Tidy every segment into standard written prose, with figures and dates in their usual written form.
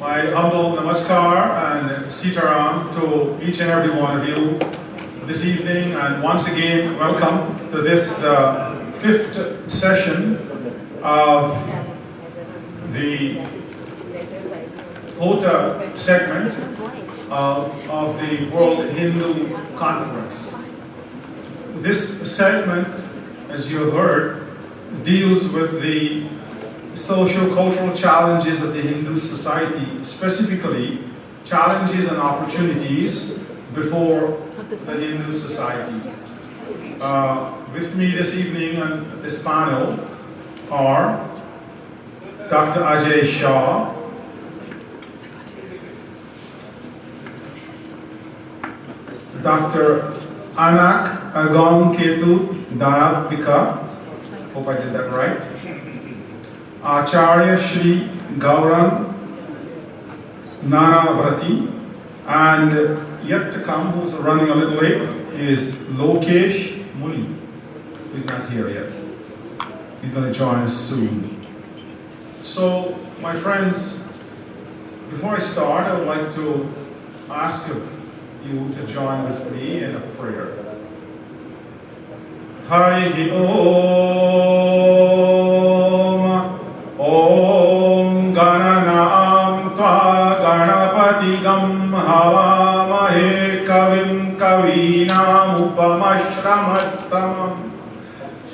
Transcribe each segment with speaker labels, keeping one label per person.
Speaker 1: My humble namaskar and sitaram to each and every one of you this evening, and once again welcome to this the fifth session of the Hota segment of the World Hindu Conference. This segment, as you heard, deals with the socio-cultural challenges of the Hindu society, specifically challenges and opportunities before the Hindu society. With me this evening on this panel are Dr. Ajay Shah, Dr. Anak Agam Ketut Dayapika, hope I did that right, Acharya Shri, Gaurang, Nanavaty, and yet to come, who's running a little late, is Lokesh Muni. He's not here yet. He's going to join us soon. So, my friends, before I start, I would like to ask of you to join with me in a prayer. Hari Om. Om Gananam Tva Ganapatigam Havamahe Kavim Kavinam Upamashramastamam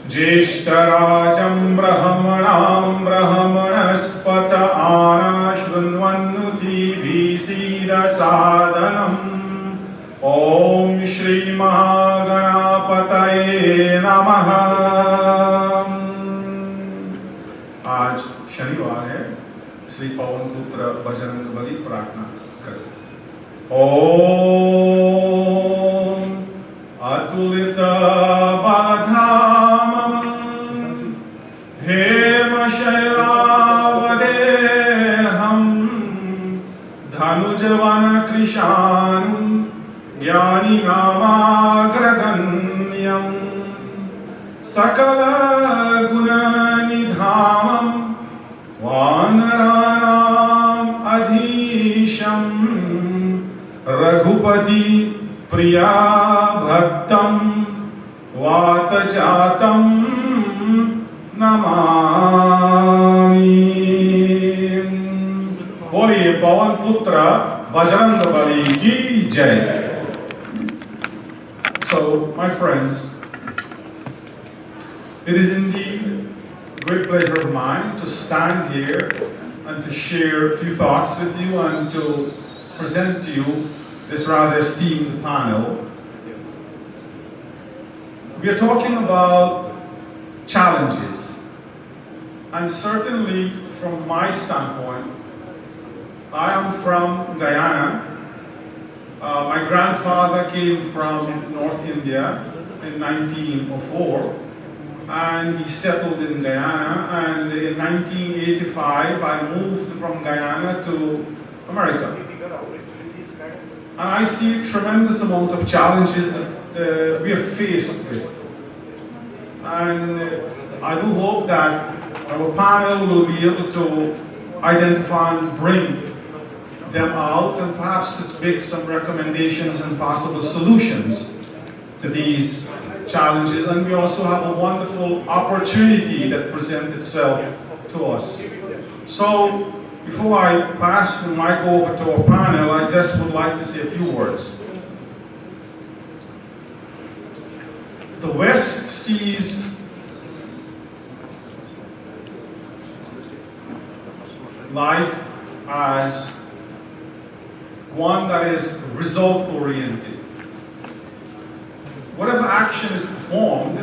Speaker 1: Jeshtarajam Brahmanam Brahmanaspata Anashvunvanuti Visida Sadhanam Om Shri Mahaganapataye Namaha. आज शनिवार है, श्री पवन पुत्र बजरंग बली प्रार्थना करो। ओम अतुलित बलधामं हेम शैलावदेहं धनुजवन कृशानुं ज्ञानी नामाग्रगण्यं सकल गुण निधामं वानराणाम् अधीशं रघुपति प्रिया भक्तं वातजातं नमामि। बोलिए पवन पुत्र बजरंग बली की जय। So, my friends, it is indeed a great pleasure of mine to stand here and to share a few thoughts with you and to present to you this rather esteemed panel. We are talking about challenges, and certainly from my standpoint, I am from Guyana. My grandfather came from North India in 1904, and he settled in Guyana, and in 1985 I moved from Guyana to America. And I see a tremendous amount of challenges that we are faced with. And I do hope that our panel will be able to identify and bring them out and perhaps make some recommendations and possible solutions to these challenges. And we also have a wonderful opportunity that presents itself to us. So before I pass the mic over to our panel, I just would like to say a few words. The West sees life as one that is result-oriented. Whatever action is performed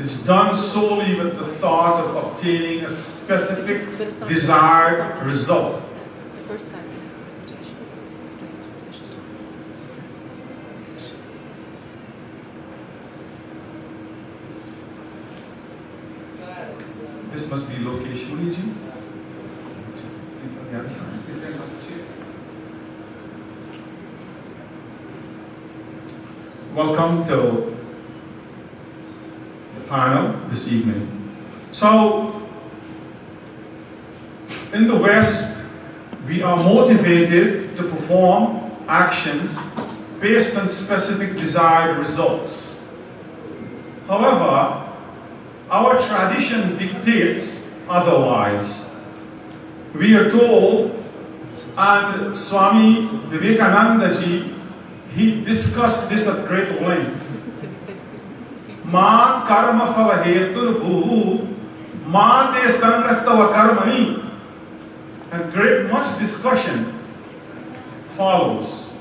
Speaker 1: is done solely with the thought of obtaining a specific desired result. This must be Lokesh Muniji. He's on the other side. Is there another chair? Welcome to the panel this evening. So, in the West, We are motivated to perform actions based on specific desired results. However, our tradition dictates otherwise. We are told, and Swami Vivekananda ji, he discussed this at great length. Ma karma phala hetur bhuhu, ma te sangastava karmani. And much discussion follows.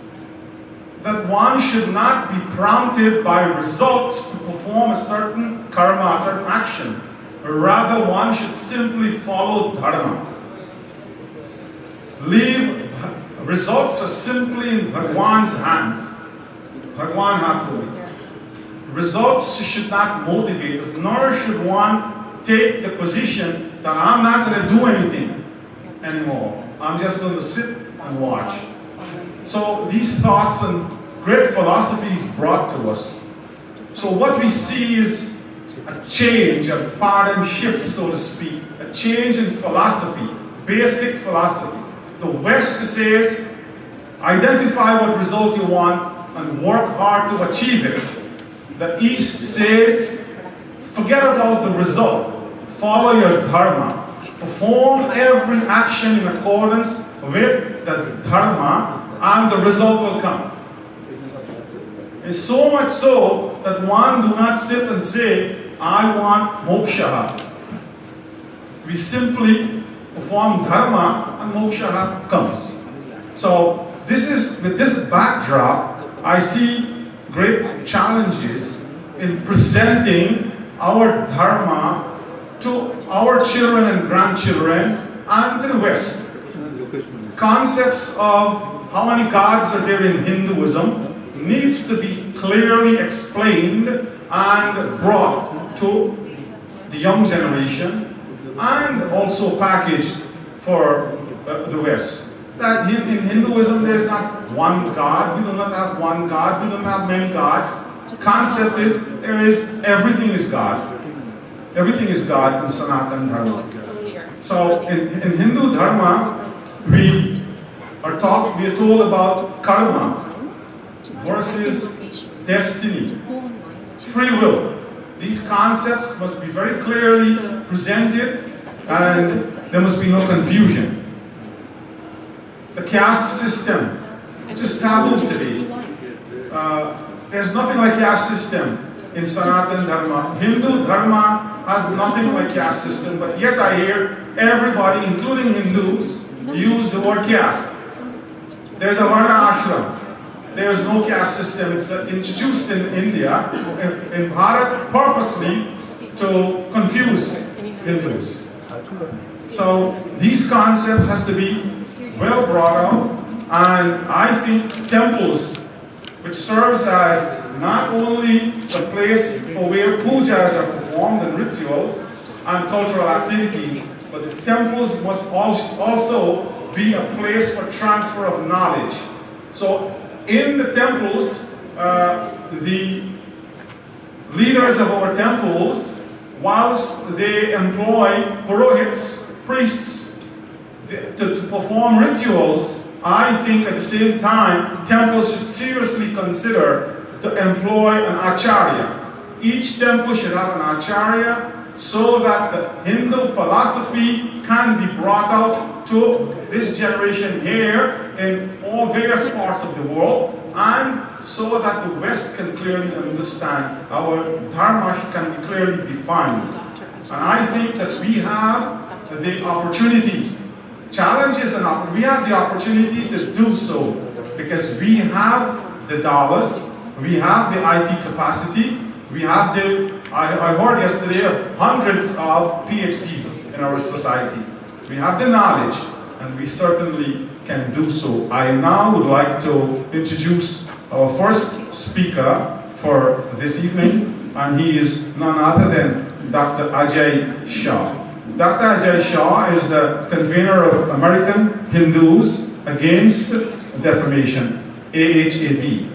Speaker 1: That one should not be prompted by results to perform a certain karma, a certain action. Rather, one should simply follow dharma. Leave results are simply in Bhagwan's hands. Bhagwan Hathovi. Results should not motivate us, nor should one take the position that I'm not going to do anything anymore. I'm just going to sit and watch. So these thoughts and great philosophies brought to us. So what we see is a change, a paradigm shift, so to speak, a change in philosophy, basic philosophy. The West says, identify what result you want and work hard to achieve it. The East says, forget about the result, follow your dharma. Perform every action in accordance with the dharma and the result will come. And so much so that one do not sit and say, I want moksha. We simply perform dharma and moksha comes. So this is, with this backdrop, I see great challenges in presenting our dharma to our children and grandchildren and to the West. Concepts of how many gods are there in Hinduism needs to be clearly explained and brought to the young generation and also packaged for the West. That in Hinduism there is not one God, we do not have one God, we don't have many gods. The concept is everything is God. Everything is God in Sanatana Dharma. So in Hindu Dharma, we are told about karma versus destiny, free will. These concepts must be very clearly presented and there must be no confusion. The caste system, which is taboo today. There's nothing like caste system in Sanatana Dharma. Hindu Dharma has nothing like caste system, but yet I hear everybody, including Hindus, use the word caste. There's a Varna ashram. There's no caste system. It's introduced in India, in Bharat, purposely to confuse Hindus. So these concepts has to be well brought out, and I think temples, which serves as not only a place for where pujas are performed and rituals and cultural activities, but the temples must also be a place for transfer of knowledge. So in the temples, the leaders of our temples, whilst they employ purohits, priests, to perform rituals, I think at the same time, temples should seriously consider to employ an Acharya. Each temple should have an Acharya so that the Hindu philosophy can be brought out to this generation here in all various parts of the world, and so that the West can clearly understand, our Dharma can be clearly defined. And I think that we have the opportunity. Challenges and we have the opportunity to do so because we have the dollars, we have the IT capacity, we have I heard yesterday of hundreds of PhDs in our society. We have the knowledge and we certainly can do so. I now would like to introduce our first speaker for this evening, and he is none other than Dr. Ajay Shah. Dr. Ajay Shah is the convener of American Hindus Against Defamation, AHAD.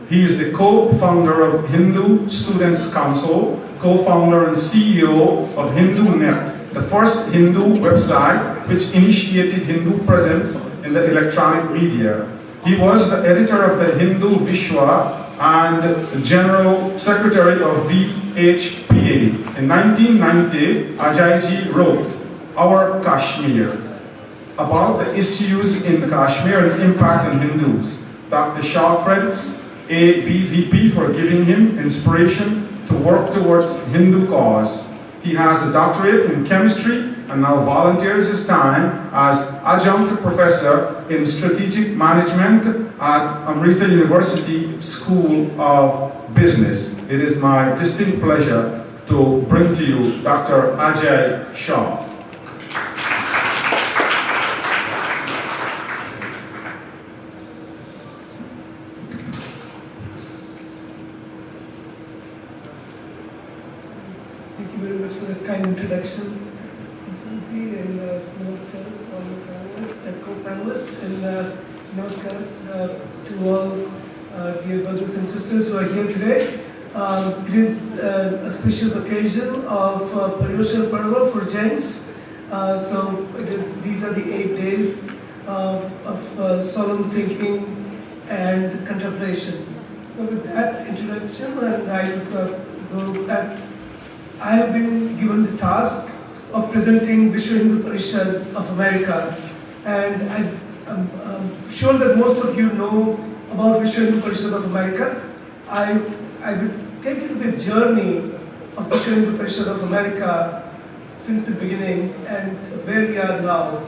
Speaker 1: He is the co-founder of Hindu Students Council, co-founder and CEO of HinduNet, the first Hindu website which initiated Hindu presence in the electronic media. He was the editor of the Hindu Vishwa and the General Secretary of WHPA. In 1990, Ajay wrote, Our Kashmir, about the issues in Kashmir and its impact on Hindus. Dr. Shah credits ABVP for giving him inspiration to work towards Hindu cause. He has a doctorate in chemistry and now volunteers his time as adjunct professor in strategic management at Amrita University School of Business. It is my distinct pleasure to bring to you Dr. Ajay Shah.
Speaker 2: Thank you very much for that kind introduction. And namaskar to all the panelists and co-panelists, and namaskar to all dear brothers and sisters who are here today. It is a special occasion of Paryoshan Parva for Jains. So these are the 8 days of solemn thinking and contemplation. So with that introduction, I have been given the task of presenting Vishwa Hindu Parishad of America, and I'm sure that most of you know about Vishwa Hindu Parishad of America. I will take you to the journey of Vishwa Hindu Parishad of America since the beginning and where we are now.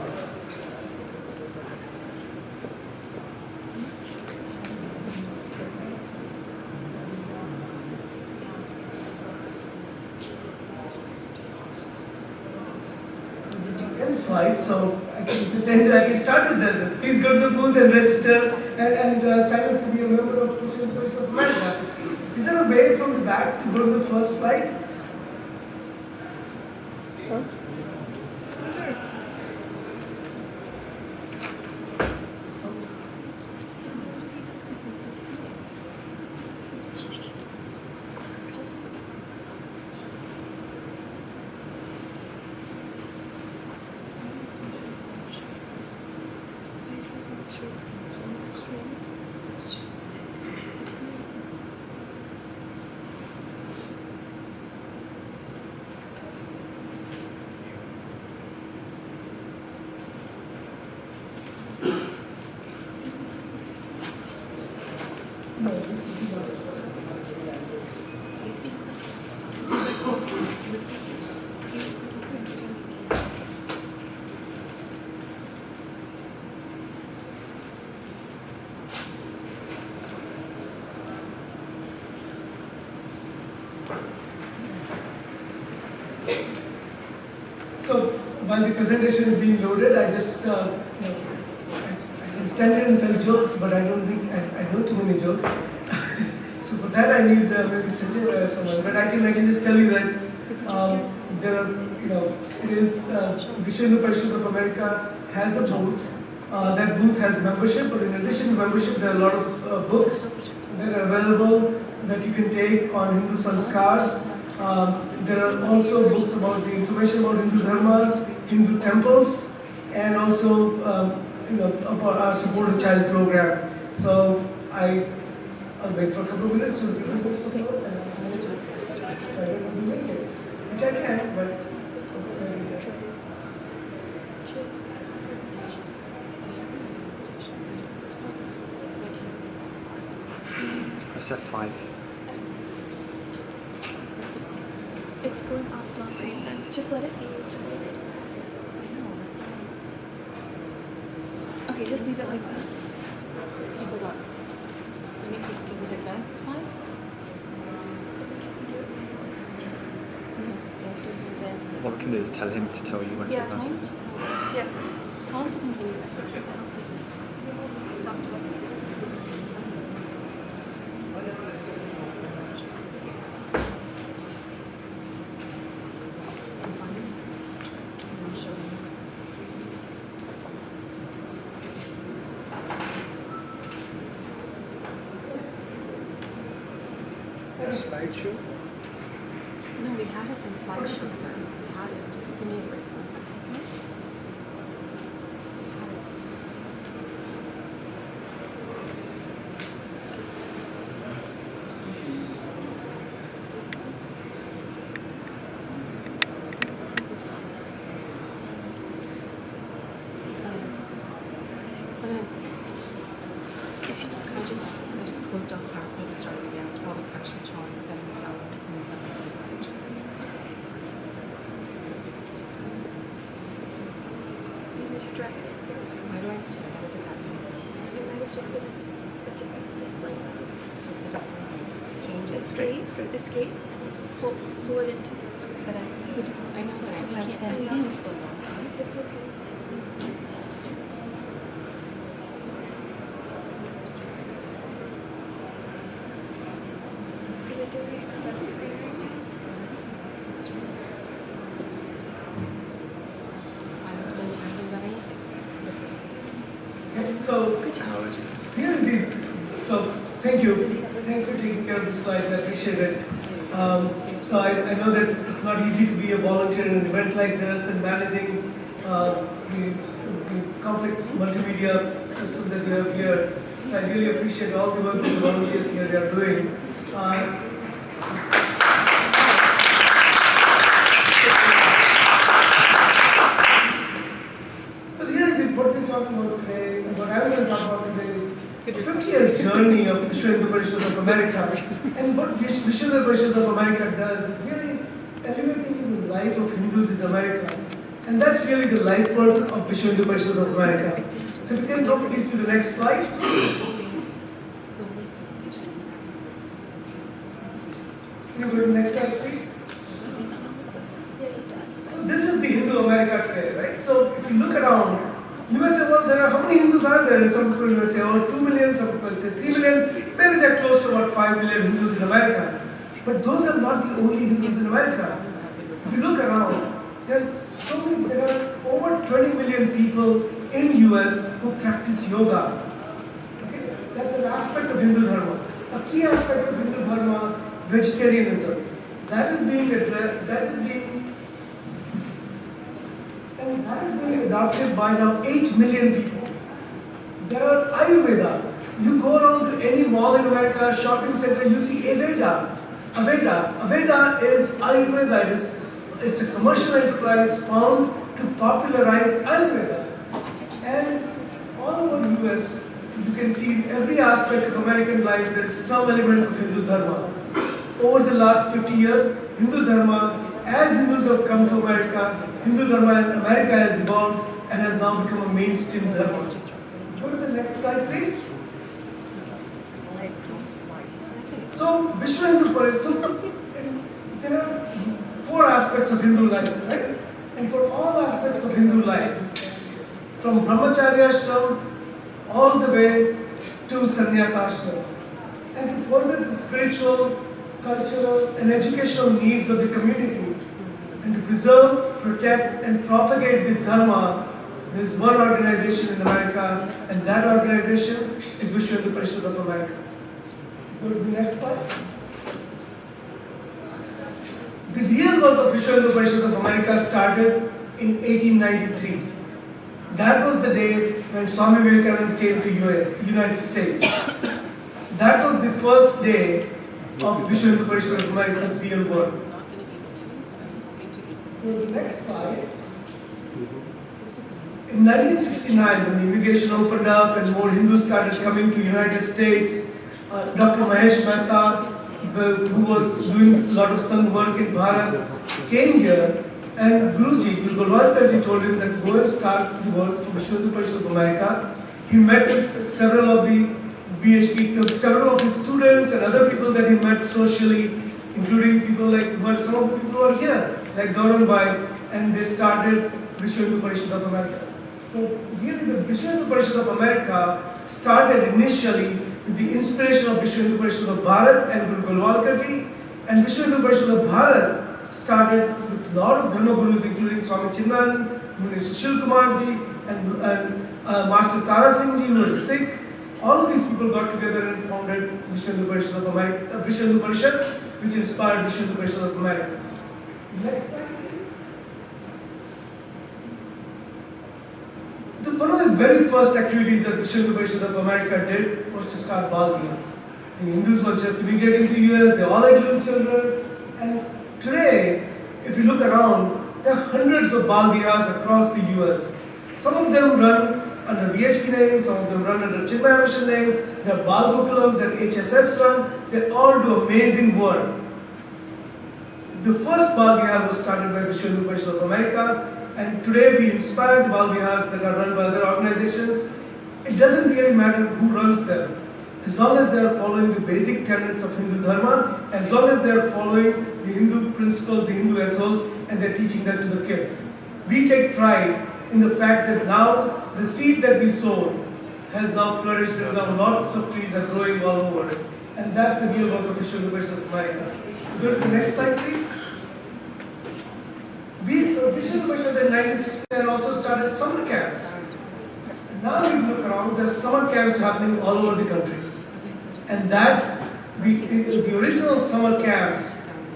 Speaker 2: Slide, so I can start with that. Please go to the booth and register and sign up to be a member of Vishwa Hindu Parishad of America. Is there a way from the back to go to the first slide? Huh? So while the presentation is being loaded, I just I can stand here and tell jokes, but I don't think I know too many jokes. So for that I need maybe Sanjay or someone. But I can just tell you that there are it is Vishwa Hindu Parishad of America has a booth. That booth has membership, but in addition to membership, there are a lot of books that are available that you can take on Hindu sanskars. There are also books about the information about Hindu Dharma, Hindu temples, and also about our Support a Child program. So I'll wait for a couple of minutes to present this. Okay. I don't know to make it, which I can, but.
Speaker 3: Press F5.
Speaker 4: It's going off screen. Just let it be. Okay, just leave it like that. People got. Let me see. Does it advance the slides?
Speaker 3: What we can do is tell him to tell you when to advance.
Speaker 4: Yeah. Tell him to continue. Talk to him.
Speaker 2: Slideshow?
Speaker 4: No, we have it in slideshow, sir. We have it. Just Give me a break. I just closed off PowerPoint and started again. It's probably correction showing 70,000 from 7,000.
Speaker 5: Maybe we should drag it to the screen.
Speaker 4: Why do I have to edit that?
Speaker 5: You might have just been a different display.
Speaker 4: It's a display. Change it.
Speaker 5: Escape, and just pull it into the screen.
Speaker 4: But I just know I can't see what's going on.
Speaker 5: It's okay. Is it doing it on the screen right now?
Speaker 2: Okay, so here's thank you. Thanks for taking care of the slides. I appreciate it. So I know that it's not easy to be a volunteer in an event like this and managing the complex multimedia system that you have here. So I really appreciate all the work that the volunteers here are doing. So really what we're talking about today, what I'm going to talk about today is the 50-year journey of Vishwa Hindu Parishad of America. And what Vishwa Hindu Parishad of America does is really elevating the life of Hindus in America. And that's really the life work of Vishwa Hindu Parishad of America. So if you can go please to the next slide. Can you go to the next slide, please? So this is the Hindu America today, right? So if you look around, you may say, well, how many Hindus are there? And some people will say, 2 million, some people will say 3 million. Maybe they're close to about 5 million Hindus in America. But those are not the only Hindus in America. If you look around, there are over 20 million people in US who practice yoga. Okay? That's an aspect of Hindu Dharma. A key aspect of Hindu Dharma, vegetarianism. That is being adopted by now 8 million people. There are Ayurveda. You go around to any mall in America, shopping center, you see Aveda. Aveda is Ayurveda. It's a commercial enterprise found to popularize Ayurveda. And all over US, you can see in every aspect of American life, there is some element of Hindu Dharma. Over the last 50 years, Hindu Dharma, as Hindus have come to America, Hindu Dharma in America has evolved and has now become a mainstream Dharma. Go to the next slide, please. So, Vishwa Hindu Parishad, there are 4 aspects of Hindu life, right? And for all aspects of Hindu life, from Brahmacharya ashram all the way to Sannyasa ashram, and to further the spiritual, cultural, and educational needs of the community, and to preserve, protect, and propagate the Dharma, there is one organization in America, and that organization is Vishwa Hindu Parishad of America. Go to the next slide. The real work of Vishwa Hindu Parishad of America started in 1893. That was the day when Swami Vivekananda came to United States. That was the first day of Vishwa Hindu Parishad of America's real work. Go to the next slide. In 1969, when the immigration opened up and more Hindus started coming to United States, Dr. Mahesh Mehta, who was doing a lot of Sangh work in Bharat, came here, and Guruji, Guru Golwalkarji, told him that go and start the work for Vishwa Hindu Parishad of America. He met with several of the BHP, several of his students and other people that he met socially, including people like, well, some of the people who are here, like Gaurang, and they started Vishwa Hindu Parishad of America. So really the Vishwa Hindu Parishad of America started initially with the inspiration of Vishwa Hindu Parishad of Bharat and Guru Golwalkarji, and Vishwa Hindu Parishad of Bharat started with a lot of Dharma Gurus, including Swami Chinmaya, Sushil Kumarji, and Master Tara Singh Ji, who was a Sikh. All of these people got together and founded Vishwa Hindu Parishad of America, Vishwa Hindu Parishad, which inspired Vishwa Hindu Parishad of America. Next slide, please. One of the very first activities that the Shri of America did was to start Bal Bihar. The Hindus were just immigrating to the US, they all had little children. And today, if you look around, there are hundreds of Bal Bihars across the US. Some of them run under WHC name, some of them run under Chinmaya mission name, there are Bal Gokulams that HSS run, they all do amazing work. The first Bal Bihar was started by the Shri of America, and today we inspire the Bal Bihars that are run by other organizations. It doesn't really matter who runs them. As long as they are following the basic tenets of Hindu Dharma, as long as they are following the Hindu principles, the Hindu ethos, and they're teaching that to the kids. We take pride in the fact that now the seed that we sowed has now flourished, and now lots of trees are growing all over it. And that's the real work of Vishnu University of America. Go to the next slide, please. Vishnu University in 1969 also started summer camps. Now we look around, there's summer camps happening all over the country. And that, the original summer camps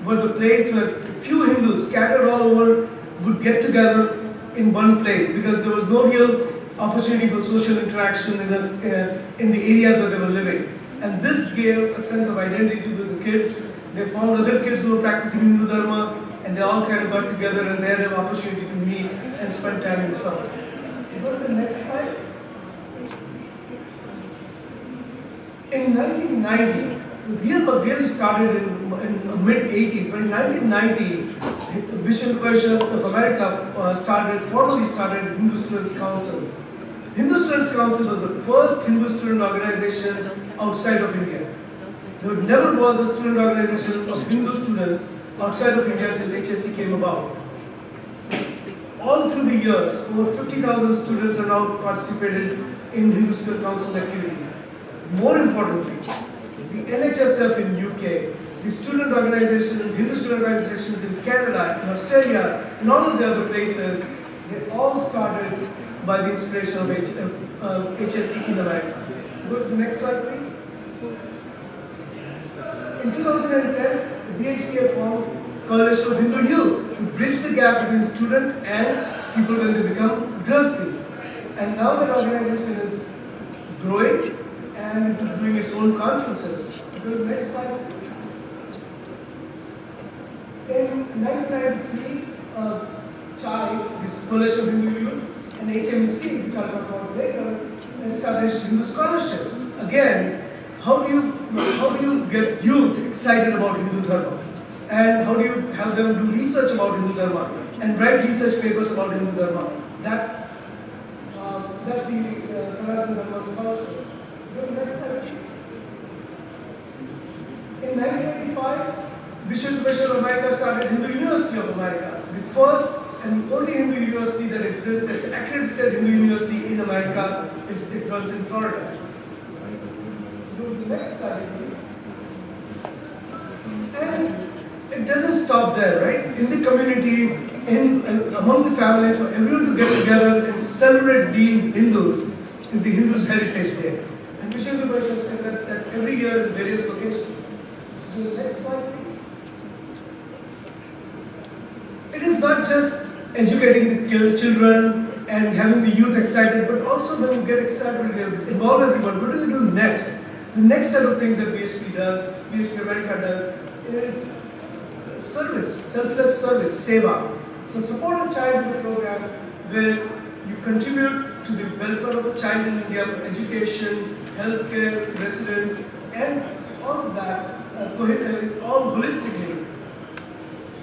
Speaker 2: were the place where few Hindus scattered all over would get together in one place, because there was no real opportunity for social interaction in the areas where they were living. And this gave a sense of identity to the kids. They found other kids who were practicing Hindu Dharma, and they all kind of got together and they had an opportunity to meet and spend time in summer. Go to the next slide. In 1990, the real work really started in the mid-80s, but in 1990, the Vishnu University of America formally started Hindu Students Council. Hindu Students Council was the first Hindu student organization outside of India. There never was a student organization of Hindu students outside of India till WHC came about. All through the years, over 50,000 students have now participated in Hindu Student Council activities. More importantly, the NHSF in UK, the student organizations, Hindu student organizations in Canada, in Australia, in all of the other places, they all started by the inspiration of HSC in America. Go to the next slide, please. In 2010, the WHC formed Coalition of Hindu Youth to bridge the gap between student and people when they become grahasthis. And now that organization is growing and it is doing its own conferences. Go to the next slide, please. In 1993, Chai, this Coalition of Hindu Youth, and HMC, which I'll talk about later, established Hindu scholarships. Again, how do you get youth excited about Hindu Dharma? And how do you have them do research about Hindu Dharma and write research papers about Hindu Dharma? That's the Sanatana Dharma scholarship. Go to the next slide, please. In 1985, Vishnu University of America started Hindu University of America, the first and the only Hindu university that exists that's accredited Hindu university in America. It runs in Florida. Go to the next slide, please. And it doesn't stop there, right? In the communities, among the families, for everyone to get together and celebrate being Hindus is the Hindus Heritage Day. And Vishnu University celebrates that every year in various locations. Go to the next slide, please. It is not just educating the children and having the youth excited, but also when you get excited, involve everyone. What do you do next? The next set of things that VHP does, VHP America does, is service, selfless service, seva. So support a childhood program where you contribute to the welfare of a child in India for education, healthcare, residence, and all of that, all holistically.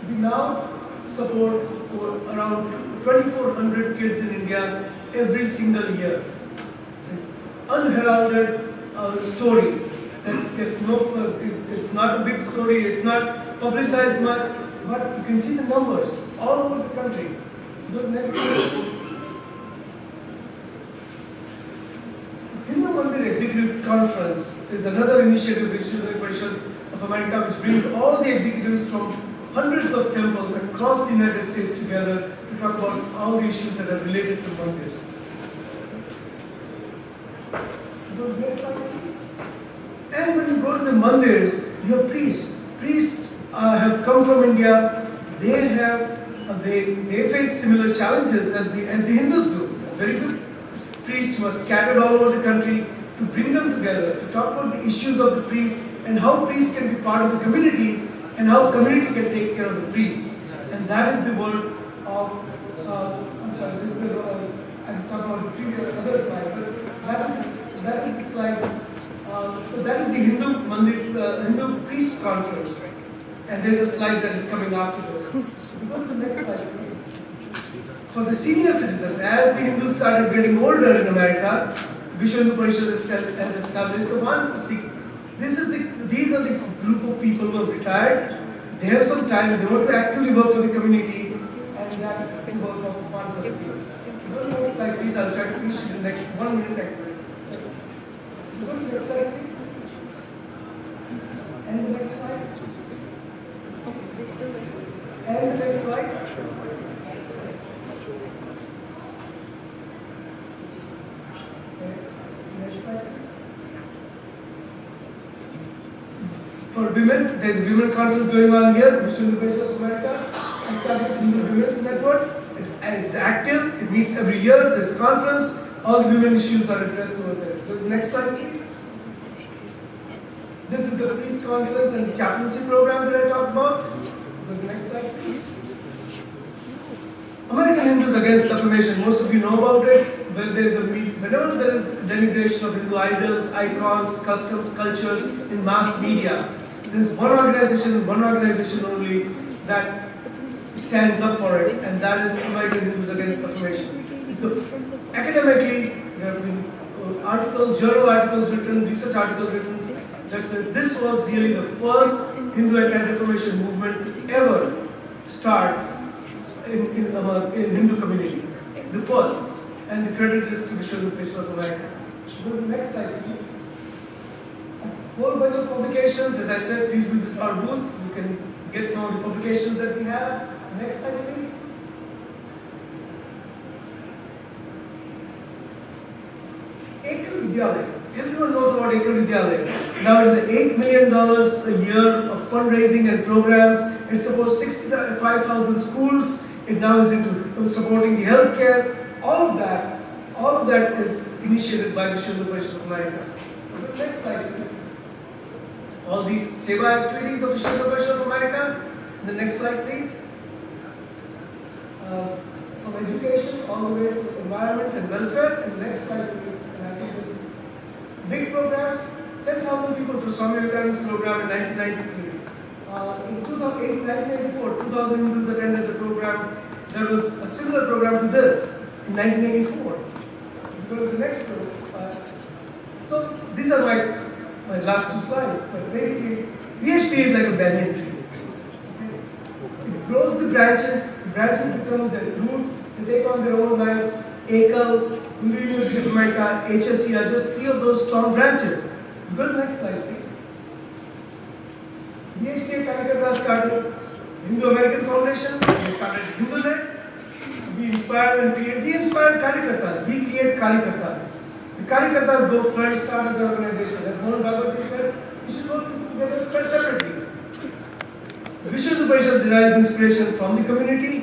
Speaker 2: We now support around 2,400 kids in India every single year. It's an unheralded story. It's not a big story, it's not publicized much, but you can see the numbers all over the country. Go to the next slide. Hindu Mandir Executive Conference is another initiative which is the Coalition of America, which brings all the executives from hundreds of temples across the United States together to talk about all the issues that are related to mandirs. And when you go to the mandirs, you have priests. Priests have come from India. They face similar challenges as the Hindus do. Very priests who are scattered all over the country, to bring them together, to talk about the issues of the priests and how priests can be part of the community and how community can take care of the priests. And that is the work of, I'm sorry, this is the, I'm talking about the previous other slide, but that is the slide. So that is the Hindu Mandir, Hindu Priest Conference. And there's a slide that is coming after this. Go to the next slide, please. For the senior citizens, as the Hindus started getting older in America, Vishwa Hindu Parishad has established the one. These are the group of people who have retired. They have some time. They want to actively work for the community, and that is work of one person. Like these, I'll try to finish in the next 1 minute. Go to the next slide, please. And the next slide. And the next slide. For women, there's a women conference going on here, Vishwa Hindu Parishad of America. I started Hindu Women's Network. It's active, it meets every year, there's a conference, all the women issues are addressed over there. So the next slide, please. This is the priest conference and the chaplaincy program that I talked about. Go to the next slide, please. American Hindus against defamation, most of you know about it. Whenever there is denigration of Hindu idols, icons, customs, culture in mass media, there's one organization only that stands up for it, and that is American Hindus Against Defamation. So, academically, there have been journal articles written, research articles written that says this was really the first Hindu anti-defamation movement to ever start in Hindu community. The first. And the credit is to Vishwa Hindu Parishad of America. Go to the next slide, please. A whole bunch of publications. As I said, please visit our booth. You can get some of the publications that we have. Next slide, please. Ekal Vidyalaya. Everyone knows about Ekal Vidyalaya. Now it is $8 million a year of fundraising and programs. It supports 65,000 schools. It now is into supporting the healthcare. All of that is initiated by the Vishwa Hindu Parishad of America. Next slide, please. All the seva activities of the Vishwa Hindu Parishad of America. The next slide, please. From education all the way to environment and welfare. And the next slide, please. Big programs. 10,000 people for Swami Vivekananda's program in 1993. In 1994, 2,000 Hindus attended the program. There was a similar program to this. In 1984. Go to the next one. So these are my last two slides. But basically, VHP is like a banyan tree. Okay? It grows the branches become the roots, they take on their own lives. Ekal, Hindu University of America, HSC are just three of those strong branches. Go to the next slide, please. VHP Karyakartas started Hindu American Foundation, they started HinduNet. We inspire Karyakartas. We create Karyakartas. The Karyakartas go first, start the organization. As Mohan Bhagwati said, we should work together separately. The Vishwa Hindu Parishad derives inspiration from the community,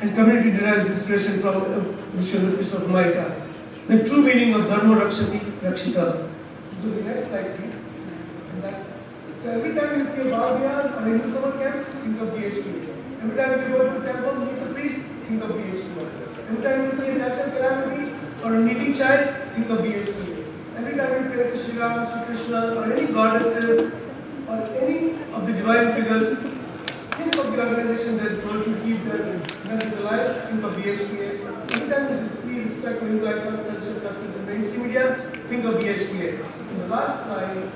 Speaker 2: and community derives inspiration from Vishwa Hindu Parishad of America. The true meaning of Dharma Rakshati Rakshita. Go to the next slide, please. So every time you see a Bhavya or Hindu summer camp, think of VHP. Every time you go to the temple, meet the priest, think of VHP. Every time you see a natural calamity or a needy child, think of VHP. Every time you pray to Shri Ram, Shri Krishna, or any goddesses, or any of the divine figures, think of the organization that is working to keep their message alive, think of VHPA. Every time you see respect for Hindu icons, culture, customs, and mainstream media, think of VHPA. In the last slide,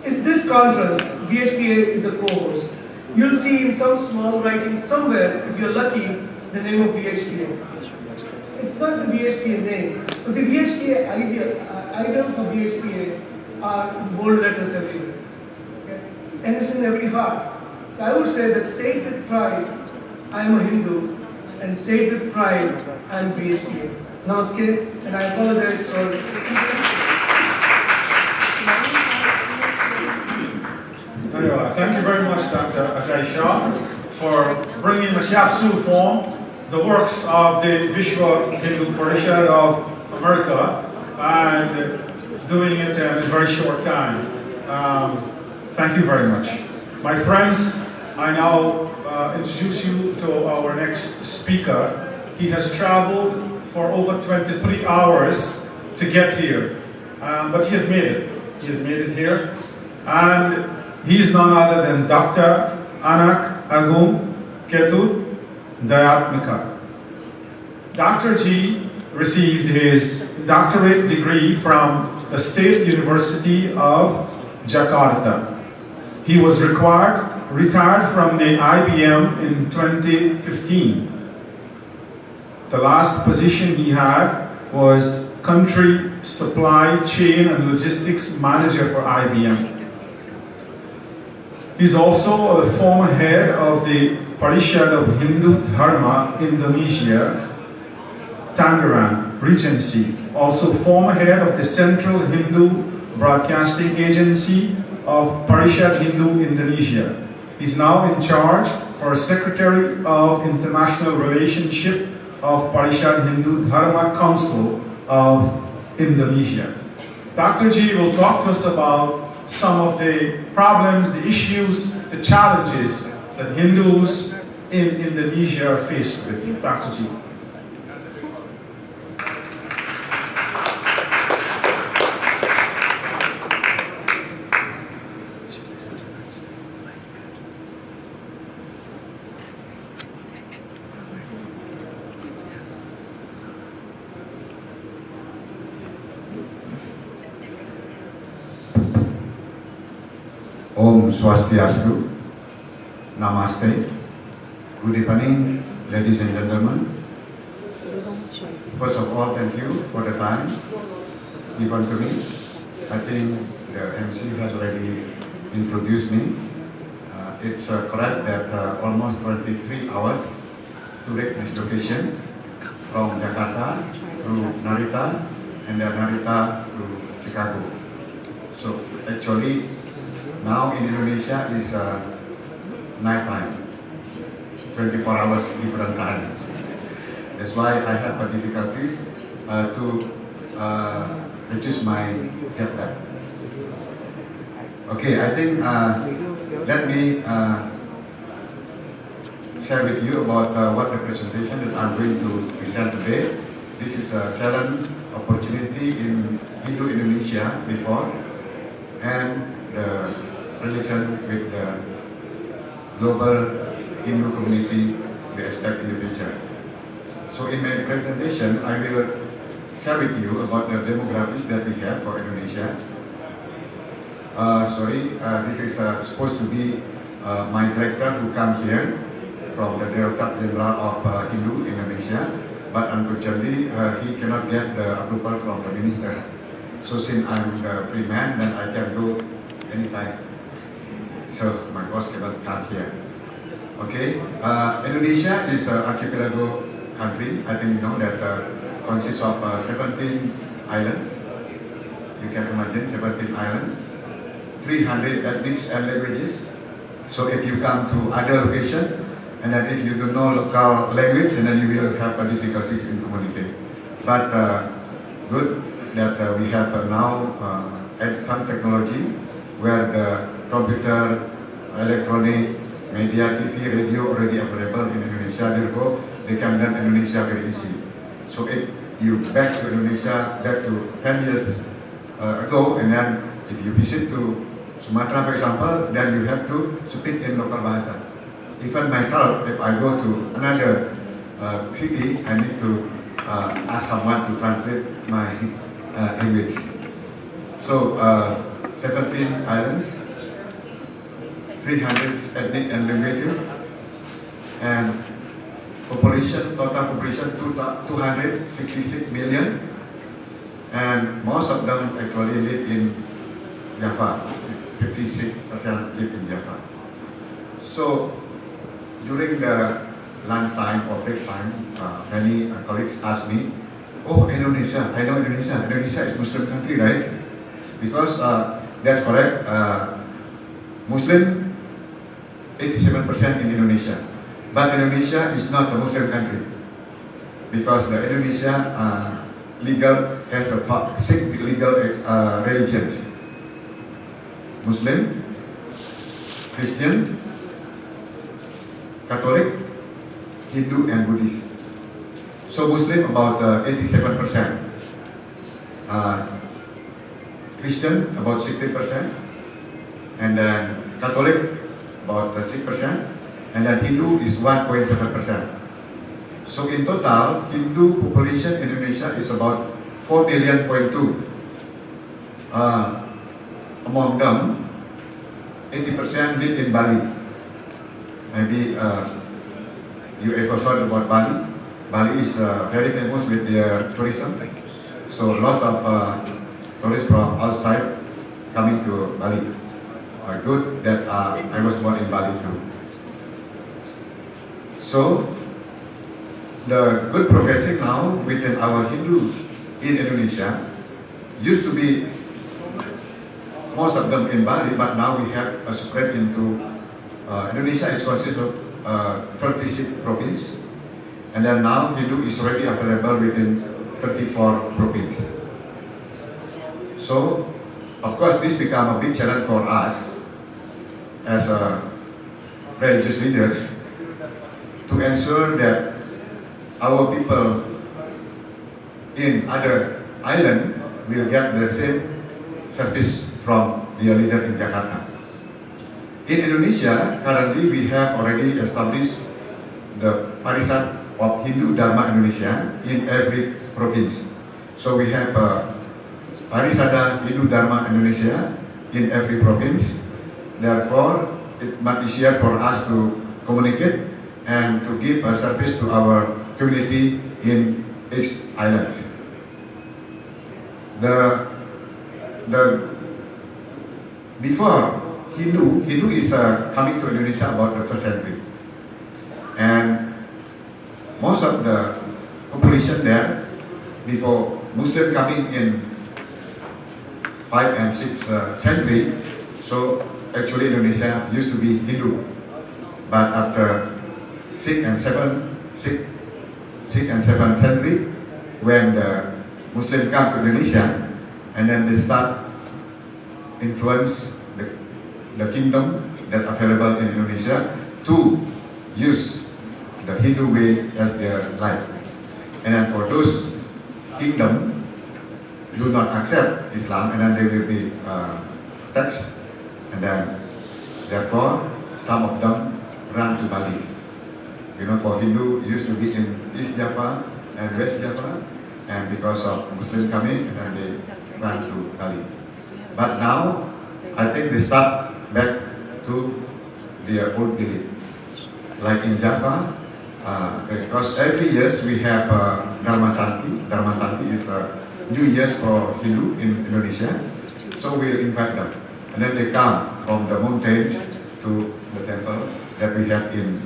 Speaker 2: in this conference, VHPA is a co-host. You'll see in some small writing somewhere, if you're lucky, the name of VHPA. It's not the VHPA name, but the VHPA items of VHPA are in bold letters everywhere. Okay? And it's in every heart. So I would say that say it with pride, I am a Hindu, and say it with pride, I am VHPA. Namaste, and I apologize for
Speaker 1: Thank you very much, Dr. Ajay Shah, for bringing the capsule form the works of the Vishwa Hindu Parishad of America and doing it in a very short time. Thank you very much. My friends, I now introduce you to our next speaker. He has traveled for over 23 hours to get here, but he has made it. He has made it here, and he is none other than Dr. Anak Agung Ketut Dayatmika. Dr. G received his doctorate degree from the State University of Jakarta. He was retired from the IBM in 2015. The last position he had was Country Supply Chain and Logistics Manager for IBM. He's also the former head of the Parishad of Hindu Dharma Indonesia, Tangerang Regency, also former head of the Central Hindu Broadcasting Agency of Parishad Hindu Indonesia. He's now in charge for Secretary of International Relationship of Parishad Hindu Dharma Council of Indonesia. Dr. G will talk to us about some of the problems, the issues, the challenges that Hindus in Indonesia are faced with. Dr. G.
Speaker 6: Om Swastiastu, Namaste, good evening, ladies and gentlemen. First of all, thank you for the time given to me. I think the MC has already introduced me. It's correct that almost 23 hours to reach this location from Jakarta to Narita and then Narita to Chicago. So actually, now in Indonesia is night time, 24 hours different time. That's why I have difficulties to reduce my jet lag. Okay, I think let me share with you about what the presentation that I'm going to present today. This is a challenge opportunity in Hindu Indonesia before and the relation with the global Hindu community we expect in the future. So in my presentation, I will share with you about the demographics that we have for Indonesia. This is supposed to be my director who comes here from the Directorate General of Hindu Indonesia, but unfortunately he cannot get the approval from the minister. So since I'm the free man, then I can go anytime. So my boss cannot come here. Okay, Indonesia is an archipelago country. I think you know that consists of 17 islands. You can imagine 17 islands, 300 ethnics and languages. So if you come to other location, and then if you don't know local language, and then you will have difficulties in communicating. But good that we have now advanced technology where the computer, electronic, media, TV, radio already available in Indonesia. Therefore, they can learn Indonesia very easy. So if you back to Indonesia, back to 10 years ago, and then if you visit to Sumatra, for example, then you have to speak in local bahasa. Even myself, if I go to another city, I need to ask someone to translate my English. So 17 islands, 300 ethnic and languages, and population, total population 266 million, and most of them actually live in Java. 56% live in Java. So during the lunchtime or break time, many colleagues ask me, "Oh, Indonesia, I know Indonesia. Indonesia is Muslim country, right?" Because that's correct. Muslim 87% in Indonesia, but Indonesia is not a Muslim country. because the Indonesia legal has a 6 legal religions: Muslim, Christian, Catholic, Hindu, and Buddhist. So Muslim about 87%, Christian about 60%, and then Catholic about 6%, and then Hindu is 1.7%. So in total, Hindu population in Indonesia is about 4 billion. Among them, 80% live in Bali. Maybe you ever heard about Bali? Bali is very famous with their tourism. So a lot of tourists from outside coming to Bali. Good that I was born in Bali too. So the good progressing now within our Hindu in Indonesia used to be most of them in Bali, but now we have spread into Indonesia is consisted of 36 provinces, and then now Hindu is already available within 34 provinces. So, of course, this become a big challenge for us as religious leaders to ensure that our people in other islands will get the same service from their leader in Jakarta. In Indonesia, currently we have already established the Parisad of Hindu Dharma Indonesia in every province. So we have Parisada Hindu Dharma Indonesia in every province. Therefore, it's much easier for us to communicate and to give a service to our community in each island. Before Hindu is coming to Indonesia about the 1st century, and most of the population there before Muslim coming in 5th and 6th century. So actually Indonesia used to be Hindu, but after 6th and 7th century, when the Muslim come to Indonesia, and then they start influence the kingdom that available in Indonesia to use the Hindu way as their life. And then for those kingdom do not accept Islam, and then they will be taxed, and then therefore some of them run to Bali. You know, for Hindu used to be in East Java and West Java, and because of Muslim coming, and then they run to Bali. But now I think they start back to their old belief. Like in Java, because every year we have Dharma Santi. Dharma Santi is New Year's for Hindu in Indonesia. So we invite them, and then they come from the mountains to the temple that we have in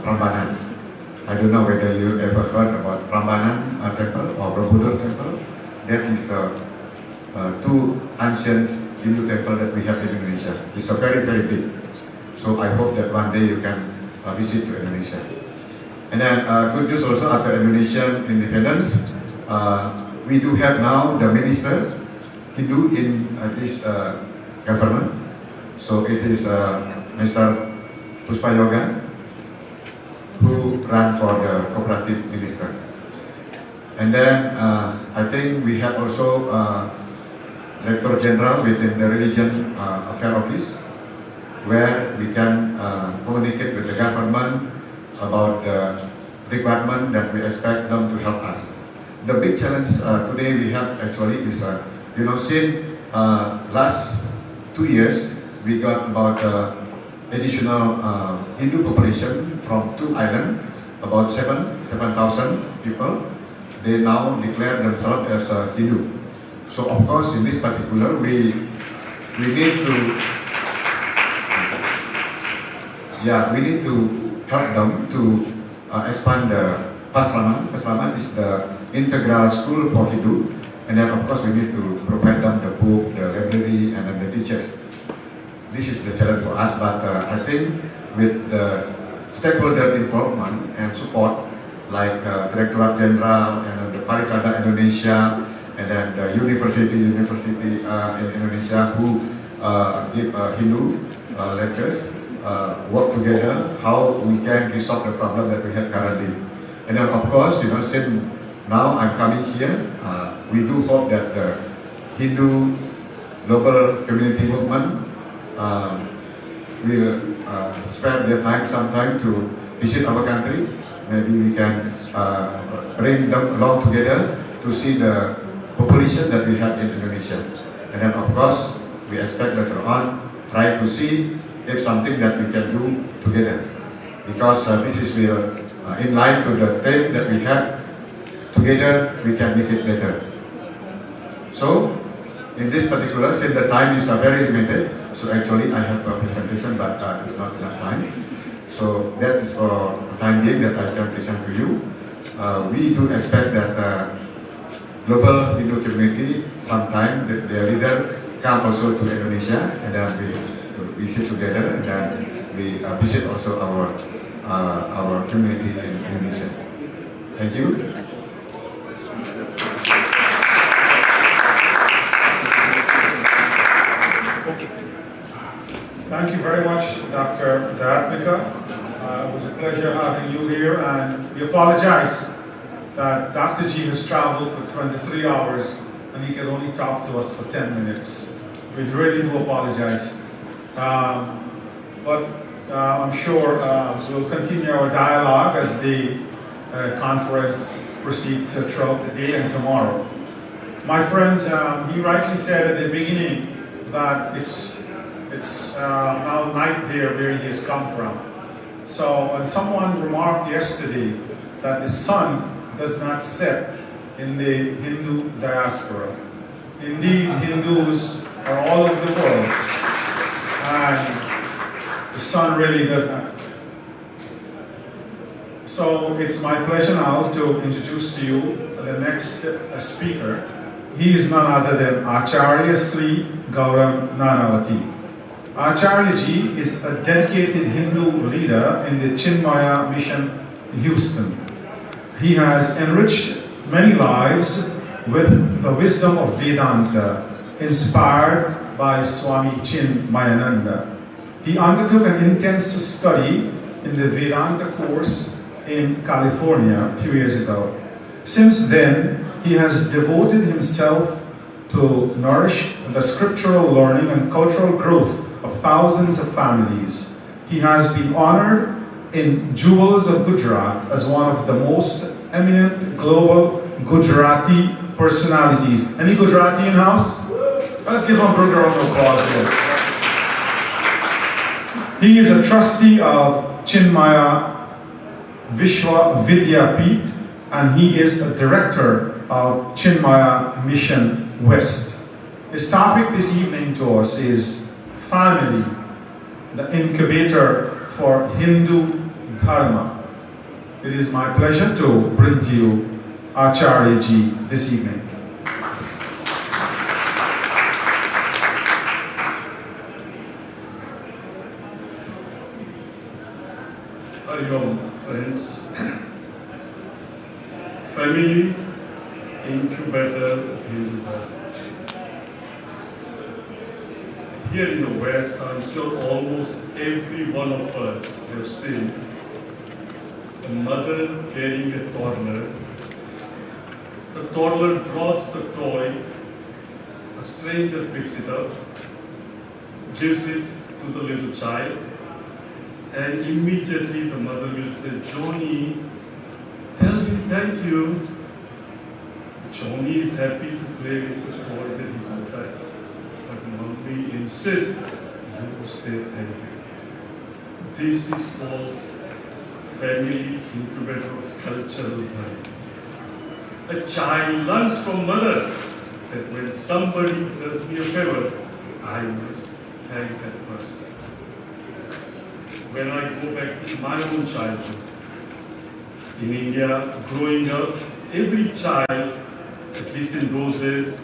Speaker 6: Prambanan. I don't know whether you ever heard about Prambanan temple or Borobudur temple. That is 2 ancient Hindu temple that we have in Indonesia. It's a very, very big. So I hope that one day you can visit to Indonesia. And then good news also, after Indonesian independence, we do have now the minister Hindu in this government. So it is Mr. Puspayoga, who ran for the cooperative minister. And then I think we have also Director General within the Religion Affairs Office, where we can communicate with the government about the requirement that we expect them to help us. The big challenge today we have actually is, since last 2 years, we got about additional Hindu population from 2 islands, about 7,000 people. They now declare themselves as Hindu. So of course, in this particular, we need to help them to expand the Pasraman. Pasraman is the integral school for Hindu, and then of course we need to provide them the book, the library, and then the teachers. This is the challenge for us, but I think with the stakeholder involvement and support, like Directorate General and the Parisada Indonesia, and then the university in Indonesia who give Hindu lectures, work together how we can resolve the problem that we have currently. And then of course, since now I'm coming here, we do hope that the Hindu global community movement will spend their time sometime to visit our country. Maybe we can bring them along together to see the population that we have in Indonesia. And then of course, we expect later on, try to see if something that we can do together. Because this is in line to the theme that we have, together we can make it better. So, in this particular, since the time is very limited, so actually I have a presentation, but it's not enough time. So that is for the time being that I can present to you. We do expect that global Hindu community, sometime their leader come also to Indonesia, and then we visit together, and then we visit also our community in Indonesia. Thank you.
Speaker 1: Thank you very much, Dr. Dayatmika. It was a pleasure having you here, and we apologize that Dr. G has traveled for 23 hours and he can only talk to us for 10 minutes. We really do apologize. But I'm sure we'll continue our dialogue as the conference proceeds throughout the day and tomorrow. My friends, he rightly said at the beginning that it's now night there where he has come from. So, and someone remarked yesterday that the sun does not set in the Hindu diaspora. Indeed, Hindus are all over the world, and the sun really does not set. So, it's my pleasure now to introduce to you the next speaker. He is none other than Acharya Shri Gaurang Nanavaty. Acharya Ji is a dedicated Hindu leader in the Chinmaya mission in Houston. He has enriched many lives with the wisdom of Vedanta, inspired by Swami Chinmayananda. He undertook an intense study in the Vedanta course in California a few years ago. Since then, he has devoted himself to nourish the scriptural learning and cultural growth of thousands of families. He has been honored in Jewels of Gujarat as one of the most eminent global Gujarati personalities. Any Gujarati in house? Let's give him a big round of applause here. He is a trustee of Chinmaya Vishwa Vidya Peeth, and he is a director of Chinmaya Mission West. His topic this evening to us is family, the incubator for Hindu Dharma. It is my pleasure to bring to you Acharya Ji this evening.
Speaker 7: Hello, friends. Family incubator of Hindu Dharma. Here in the West, I'm sure almost every one of us have seen a mother carrying a toddler. The toddler drops the toy, a stranger picks it up, gives it to the little child, and immediately the mother will say, "Johnny, tell him thank you." Johnny is happy to play with the toy that he bought back. But mommy insists you say thank you. This is called family incubator of cultural learning. A child learns from mother that when somebody does me a favor, I must thank that person. When I go back to my own childhood, in India, growing up, every child, at least in those days,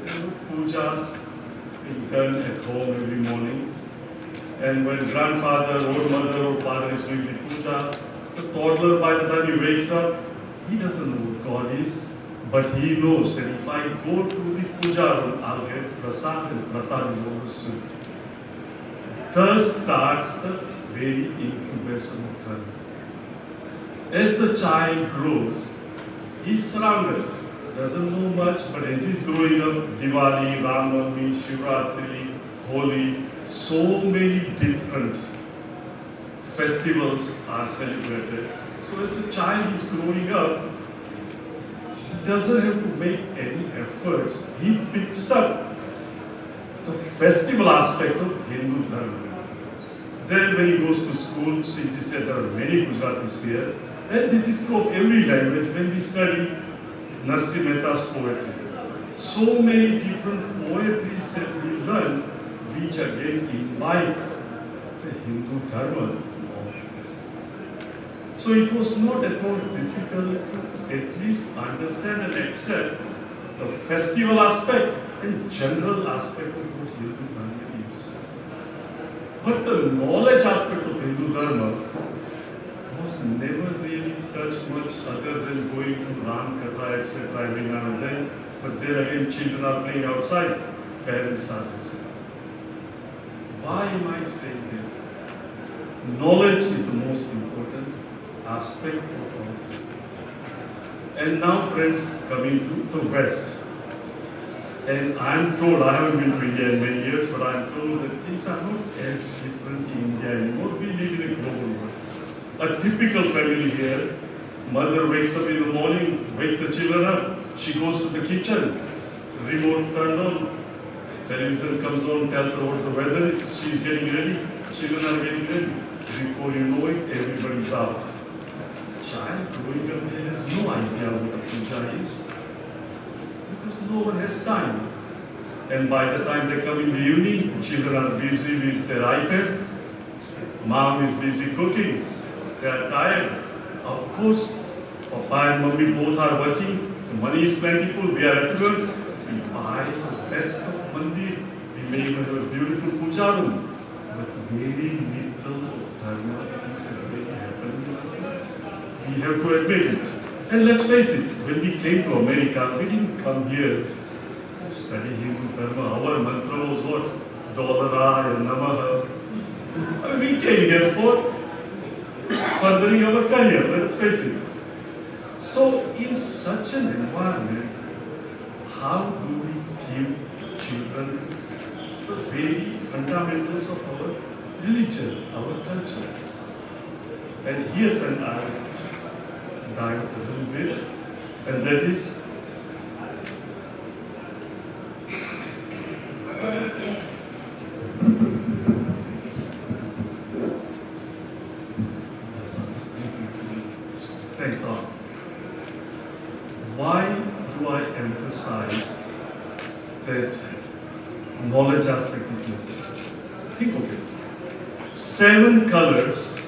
Speaker 7: pujas being done at home every morning. And when grandfather or mother or father is doing the puja, the toddler, by the time he wakes up, he doesn't know what God is, but he knows that if I go to the puja room, I'll get prasad, and prasad is always sweet. Thus starts the very incubation of dharma. As the child grows, he's surrounded, doesn't know much, but as he's growing up, Diwali, Ram Navami, Shivratri, Holi, so many different festivals are celebrated. So as the child is growing up, he doesn't have to make any efforts. He picks up the festival aspect of Hindu Dharma. Then when he goes to school, since he said there are many Gujaratis here, and this is true of every language, when we study Narsi Mehta's poetry, so many different poetries that we learn, which again imbibe the Hindu Dharma. So it was not at all difficult to at least understand and accept the festival aspect and general aspect of what Hindu Dharma is. But the knowledge aspect of Hindu Dharma was never really touched much other than going to Ram Katha, etc. every now and then. But there again, children are playing outside, parents are listening. Why am I saying this? Knowledge is the most important aspect of our life. And now, friends, coming to the West. And I'm told, I haven't been to India in many years, but I'm told that things are not as different in India anymore. We live in a global world. A typical family here, mother wakes up in the morning, wakes the children up, she goes to the kitchen, remote turned on, television comes on, tells her what the weather is, she's getting ready, children are getting ready. Before you know it, everybody's out. Child growing up here has no idea what a puja is, because no one has time. And by the time they come in the evening, the children are busy with their iPad, mom is busy cooking, they are tired. Of course, Papa and Mummy both are working, so money is plentiful, we are affluent. We buy the best of Mandir. We may even have a beautiful puja room, but very little of dharma is really happening. We have to admit it. And let's face it, when we came to America, we didn't come here to study Hindu Dharma. Our mantra was what? Dolaraya, Namaha. I mean, we came here for furthering our career, let's face it. So, in such an environment, how do we give children the very fundamentals of our religion, our culture? And here, friend, I will just dive a little bit, and that is thanks all. Why do I emphasize that knowledge aspect is necessary? Think of it. 7 colors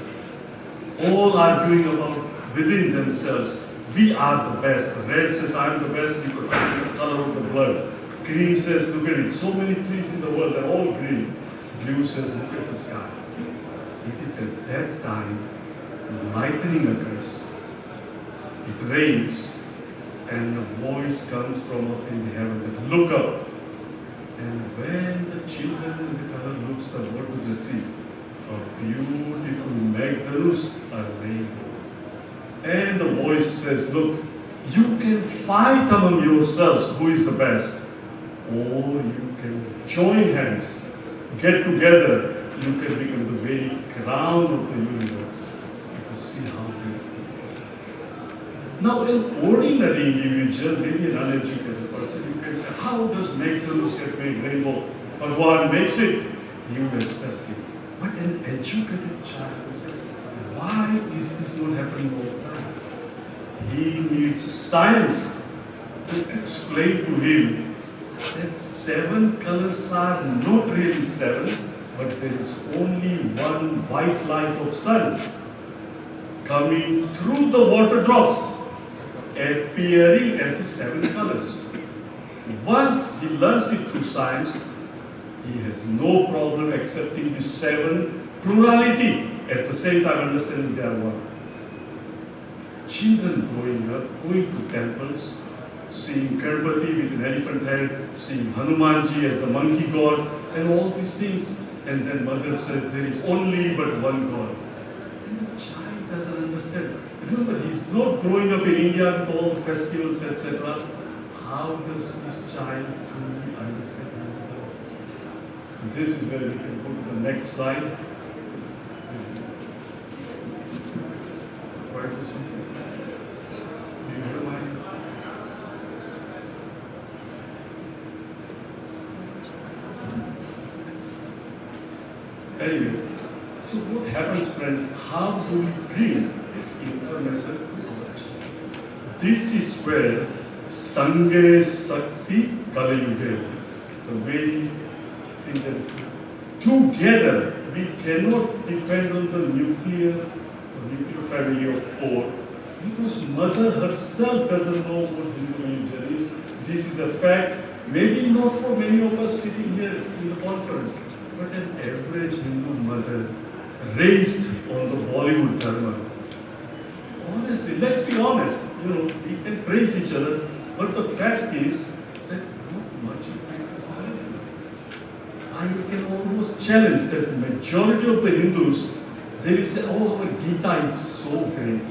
Speaker 7: all are doing about within themselves. We are the best. Red says I'm the best because I'm the color of the blood. Green says look at it. So many trees in the world are all green. Blue says look at the sky. It is at that time lightning occurs. It rains, and a voice comes from up in the heaven that look up. And when the children in the color looks up, what do they see? A beautiful Magdalus, a rainbow. And the voice says, look, you can fight among yourselves who is the best, or you can join hands, get together, you can become the very crown of the universe. You can see how beautiful. Now, an ordinary individual, maybe an uneducated person, you can say, how does Magdalus get made rainbow? Bhagwan makes it, he will accept it. But an educated child will say, why is this not happening all the time? He needs science to explain to him that 7 colors are not really 7, but there is only one white light of sun coming through the water drops, appearing as the 7 colors. Once he learns it through science, he has no problem accepting the 7 plurality, at the same time understanding they are one. children growing up, going to temples, seeing Ganpati with an elephant head, seeing Hanumanji as the monkey god, and all these things. And then mother says there is only but one God. And the child doesn't understand. Remember, he's not growing up in India with all the festivals, etc. How does this child truly understand? This is where we can go to the next slide. Anyway, so what happens, friends? How do we bring this information to our child? This is where Sange Sakti Kalayuge, the very thing that together we cannot depend on the nuclear family of 4, because mother herself doesn't know what Hindu religion is. This is a fact, maybe not for many of us sitting here in the conference, but an average Hindu mother raised on the Bollywood dharma. Honestly, let's be honest, we can praise each other, but the fact is that not much of it is Bollywood. I can almost challenge that the majority of the Hindus, they will say, oh, our Gita is so great.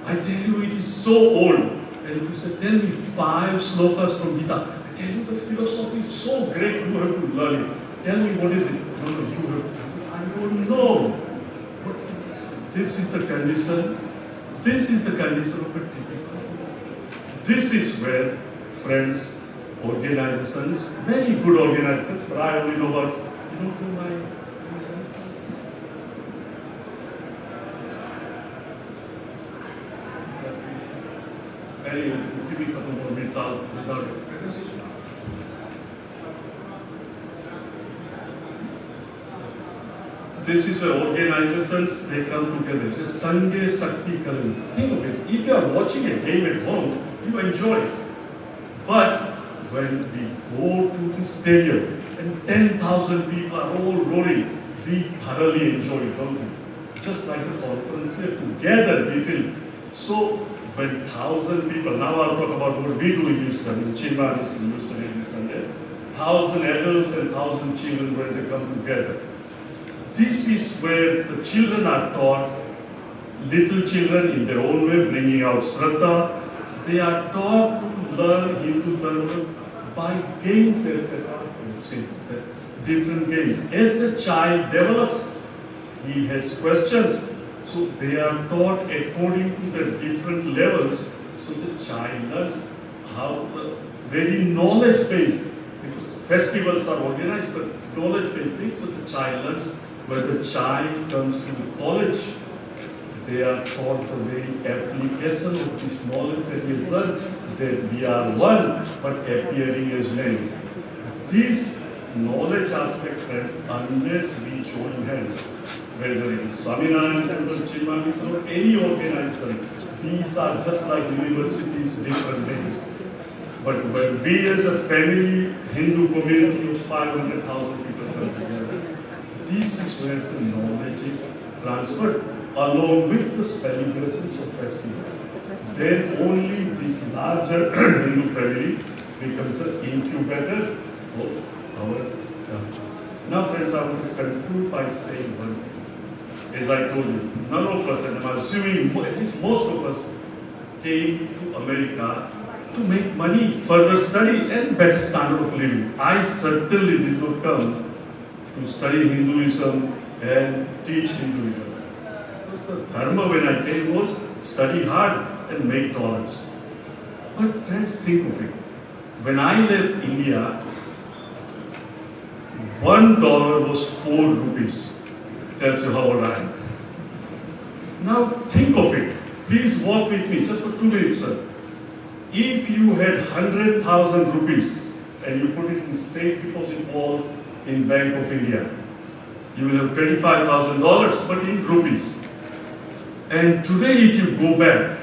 Speaker 7: I tell you, it is so old. And if you say, tell me 5 slokas from Gita, I tell you, the philosophy is so great, you have to learn it. Tell me what is it? No, you have to. I don't know. But this is the condition. This is the condition of a typical. This is where, friends, organizations, many good organizations, but I only know about, Anyway, give me a couple more minutes without it. This is where organizations, they come together. It's a Sange Sakti Kalan. Think of it. If you are watching a game at home, you enjoy it. But when we go to the stadium and 10,000 people are all roaring, we thoroughly enjoy it, don't we? Just like the conference here, together we feel. So when 1,000 people, now I'll talk about what we do in Houston, Chinmaya is in Houston every Sunday. 1,000 adults and 1,000 children when they come together. This is where the children are taught, little children in their own way, bringing out Shraddha. They are taught to learn Hindu Dharma by games, etc. Different games. As the child develops, he has questions. So they are taught according to the different levels. So the child learns how the very knowledge-based, because festivals are organized, but knowledge-based things, so the child learns. When the child comes to the college, they are taught the very application of this knowledge that he has learned, that we are one, but appearing as many. This knowledge aspect, friends, unless we join hands, whether it is Swaminarayan Temple, Chinmaya, or any organization, these are just like universities, different names. But when we as a family, Hindu community of 500,000 people come together, this is where the knowledge is transferred, along with the celebrations of festivals. Then only this larger Hindu family becomes an incubator of our culture. Now friends, I want to conclude by saying one thing. As I told you, none of us, and I'm assuming at least most of us, came to America to make money, further study, and better standard of living. I certainly did not come to study Hinduism and teach Hinduism. Because the dharma when I came was study hard and make dollars. But friends, think of it. When I left India, $1 was 4 rupees. Tells you how old I am. Now think of it. Please walk with me just for 2 minutes, sir. If you had 100,000 rupees and you put it in safe deposit vault in Bank of India, you will have $25,000, but in rupees. And today, if you go back,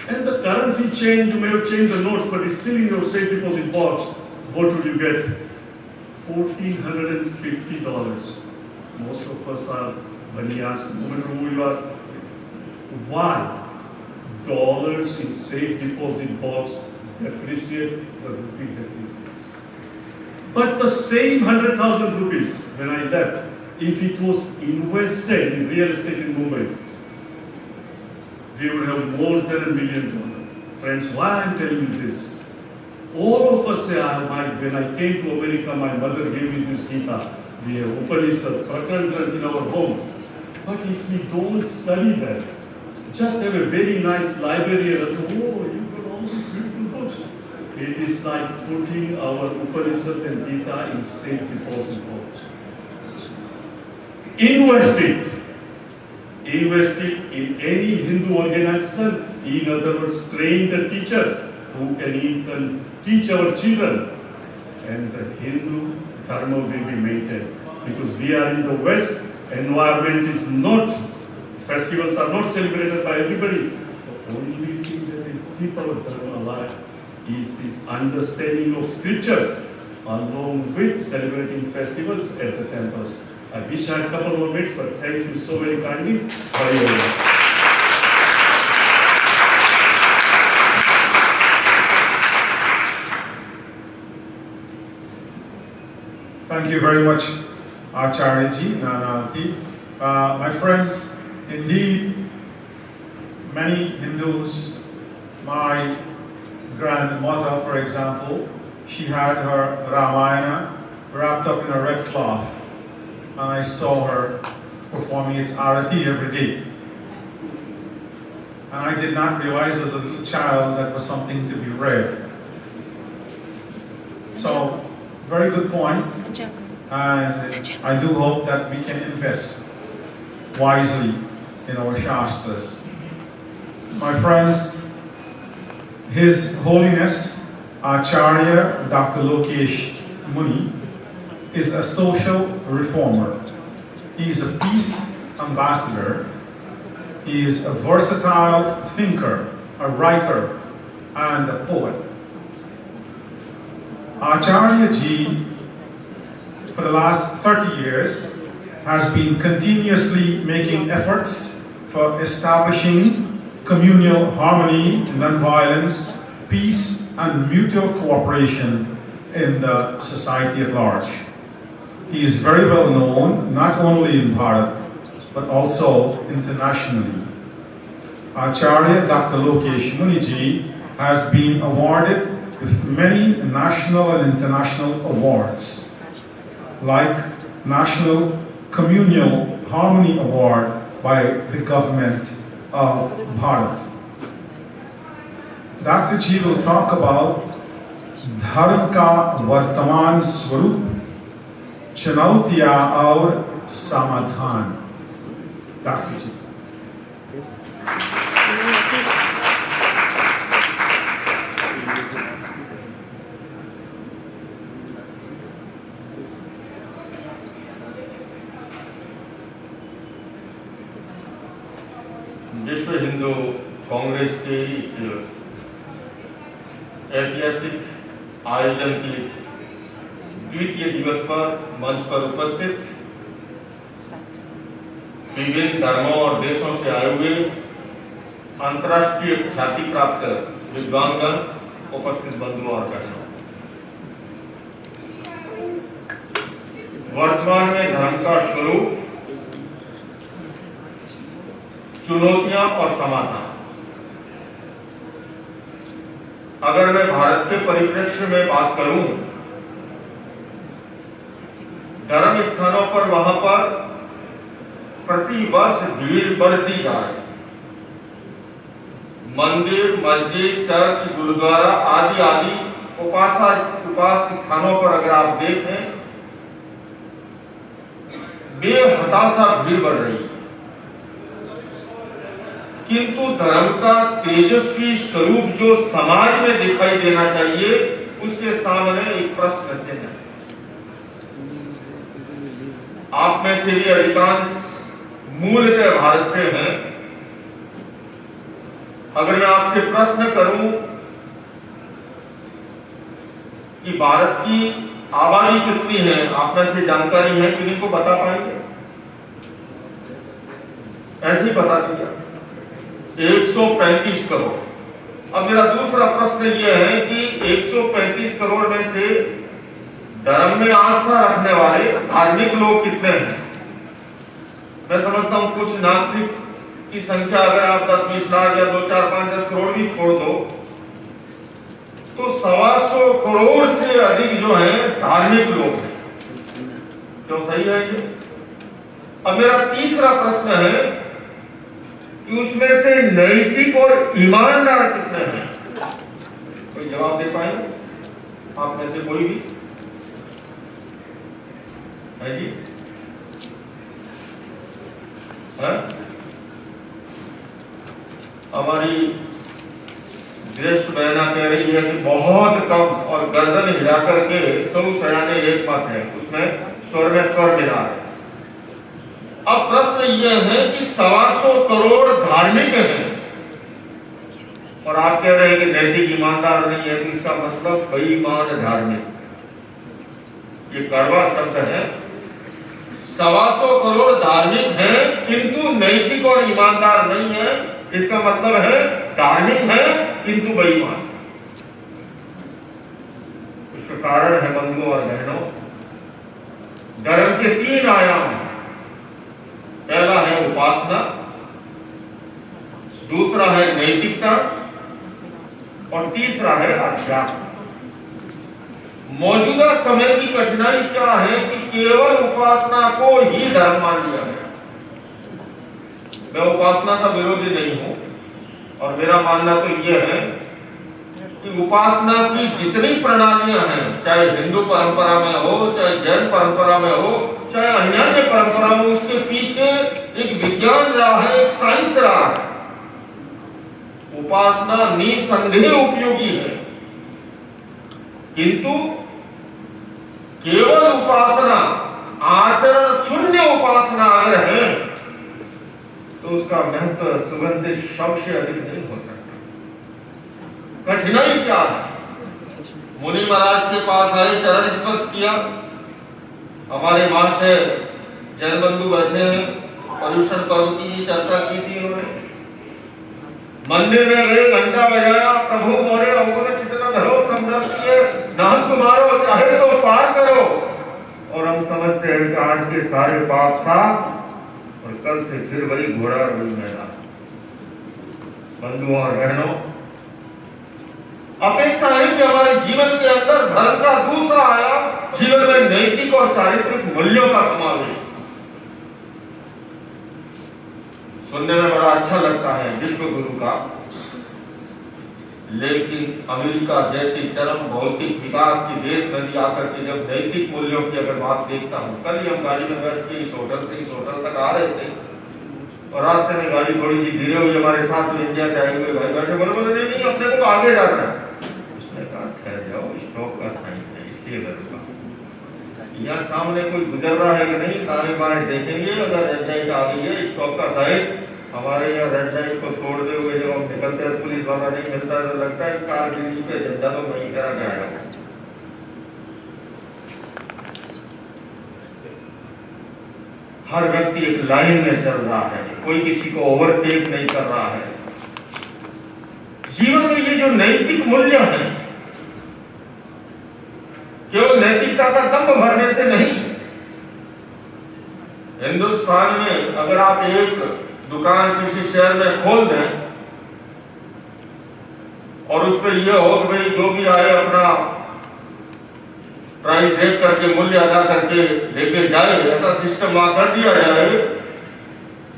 Speaker 7: and the currency changed, you may have changed the notes, but it's still in your safe deposit box, what would you get? $1,450. Most of us are baniyas, no matter who you are. Why? dollars in safe deposit box depreciate, the rupee depreciates. But the same 100,000 rupees when I left, if it was invested in real estate in Mumbai, we would have more than $1 million. Friends, why I'm telling you this? All of us say, when I came to America, my mother gave me this Gita. We have Upanishad, Prakran in our home. But if we don't study that, just have a very nice library and you've got all these beautiful books. It is like putting our Upanishad and Gita in safe deposit box. Invest it in any Hindu organization. In other words, train the teachers who can even teach our children. And the Hindu Dharma will be maintained. Because we are in the West, environment is not, festivals are not celebrated by everybody. The only thing that will keep our Dharma alive is this understanding of scriptures along with celebrating festivals at the temples. I wish I had a couple more minutes, but thank you so very kindly for your
Speaker 1: Thank you very much, Acharya ji, Nanavaty. My friends, indeed, many Hindus, my grandmother, for example, she had her Ramayana wrapped up in a red cloth. And I saw her performing its arati every day. And I did not realize as a little child that was something to be read. So, very good point. And I do hope that we can invest wisely in our Shastras. My friends, His Holiness Acharya Dr. Lokesh Muni is a social reformer. He is a peace ambassador. He is a versatile thinker, a writer, and a poet. Acharya ji, for the last 30 years, has been continuously making efforts for establishing communal harmony, non-violence, peace, and mutual cooperation in the society at large. He is very well known, not only in Bharat, but also internationally. Acharya Dr. Lokesh Muniji has been awarded with many national and international awards, like National Communal Harmony Award by the government of Bharat. Dr. Ji will talk about Dharma ka Vartaman Swarup, Chunautiya aur Samadhan. Dr. Ji.
Speaker 8: विश्व हिंदू कांग्रेस के इस ऐतिहासिक आयोजन के द्वितीय दिवस पर मंच पर उपस्थित विभिन्न धर्मों और देशों से आए हुए अंतर्राष्ट्रीय ख्याति प्राप्त विद्वानगण, उपस्थित बंधुओं और बहनों, वर्तमान में धर्म का स्वरूप, चुनौतियां और समाधान। अगर मैं भारत के परिप्रेक्ष्य में बात करूं, धर्म स्थानों पर वहां पर प्रति वर्ष भीड़ बढ़ती जा रही। मंदिर, मस्जिद, चर्च, गुरुद्वारा आदि आदि उपास स्थानों पर अगर आप देखें, बेहताशा भीड़ बढ़ रही है। किंतु धर्म का तेजस्वी स्वरूप जो समाज में दिखाई देना चाहिए, उसके सामने एक प्रश्न चिन्ह है। आप में से भी अधिकांश मूलतः भारत से हैं। अगर मैं आपसे प्रश्न करूं कि भारत की आबादी कितनी है, आप में से जानकारी है, किन्हीं को बता पाएंगे? ऐसे ही बता दिया। 135 करोड़। अब मेरा दूसरा प्रश्न यह है कि 135 करोड़ में से धर्म में आस्था रखने वाले धार्मिक लोग कितने हैं? मैं समझता हूं कुछ नास्तिक की संख्या अगर आप 10-20 लाख या 2, 4, 5, 10 करोड़ भी छोड़ दो तो 125 करोड़ से अधिक जो है धार्मिक लोग हैं। क्यों सही है ये? अब मेरा तीसरा प्रश्न है कि उसमें से नैतिक और ईमानदार कितने हैं? कोई जवाब दे पाएंगे आप में से कोई भी? है जी? है? हमारी ज्येष्ठ बहना कह रही है कि बहुत कम और गर्दन हिला करके 100 सयाने एक मत है, उसमें स्वर में स्वर मिला है। अब प्रश्न यह है कि 125 करोड़ धार्मिक हैं और आप कह रहे हैं कि नैतिक ईमानदार नहीं है, तो इसका मतलब बेईमान धार्मिक, ये कड़वा शब्द है। 125 करोड़ धार्मिक हैं किंतु नैतिक और ईमानदार नहीं है, इसका मतलब है धार्मिक है किंतु बेईमान। उसका कारण है बंधुओं और बहनों, धर्म के 3 आयाम हैं। पहला है उपासना, दूसरा है नैतिकता और तीसरा है अध्यात्म। मौजूदा समय की कठिनाई क्या है कि केवल उपासना को ही धर्म मान लिया गया। मैं उपासना का विरोधी नहीं हूं और मेरा मानना तो यह है कि उपासना की जितनी प्रणालियां हैं, चाहे हिंदू परंपरा में हो, चाहे जैन परंपरा में हो, चाहे अन्य परंपरा में, उसके पीछे एक विज्ञान रहा है, एक साइंस रहा है। उपासना निसंदेह उपयोगी है, किंतु केवल उपासना, आचरण शून्य उपासना अगर है तो उसका महत्व सुगंधित शब्द से अधिक नहीं हो सकता। कठिनाई क्या है? मुनि महाराज के पास आए, चरण स्पर्श किया, हमारे वहां से जैन बंधु बैठे हैं, पर्यूषण पर्व की चर्चा की थी उन्होंने। मंदिर में गए, घंटा बजाया, प्रभु मोरे अवगुण चित्त धरो समदर्शिए, नाम तुम्हारो चाहे तो पार करो। और हम समझते हैं कि आज के सारे पाप साफ और कल से फिर वही घोड़ा और वही मैदान। बंधुओं और बहनों, अपेक्षा है कि हमारे जीवन के अंदर धर्म का दूसरा आयाम, जीवन में नैतिक और चारित्रिक मूल्यों का समावेश। सुनने में बड़ा अच्छा लगता है विश्व गुरु का, लेकिन अमेरिका जैसी चरम भौतिक विकास की देश में भी आकर के जब नैतिक मूल्यों की अगर बात देखता हूँ, कल ही हम गाड़ी में बैठ के इस होटल से इस होटल तक आ रहे थे और रास्ते में गाड़ी थोड़ी सी धीरे हुई, हमारे साथ जो इंडिया से आए हुए भाई बैठे, बोले नहीं अपने को आगे जाना है। उसने कहा ठहर जाओ, स्टॉप का साइन है इसलिए करूँगा। यहाँ सामने कोई गुजर रहा है कि नहीं, दाएं बाएं देखेंगे, अगर रेड लाइट आ गई है स्टॉप का साइन, हमारे यहाँ रेड लाइट को तोड़ते हुए जब हम निकलते हैं, पुलिस वाला नहीं मिलता है तो लगता है कार गिरी पे झंडा तो वहीं करा जाएगा। हर व्यक्ति एक लाइन में चल रहा है, कोई किसी को ओवरटेक नहीं कर रहा है। जीवन में ये जो नैतिक मूल्य है, केवल नैतिकता का दम भरने से नहीं। हिंदुस्तान में अगर आप एक दुकान किसी शहर में खोल दें और उस पर यह हो कि भाई जो भी आए अपना प्राइस देख करके मूल्य अदा करके लेके जाए, ऐसा सिस्टम वहां कर दिया जाए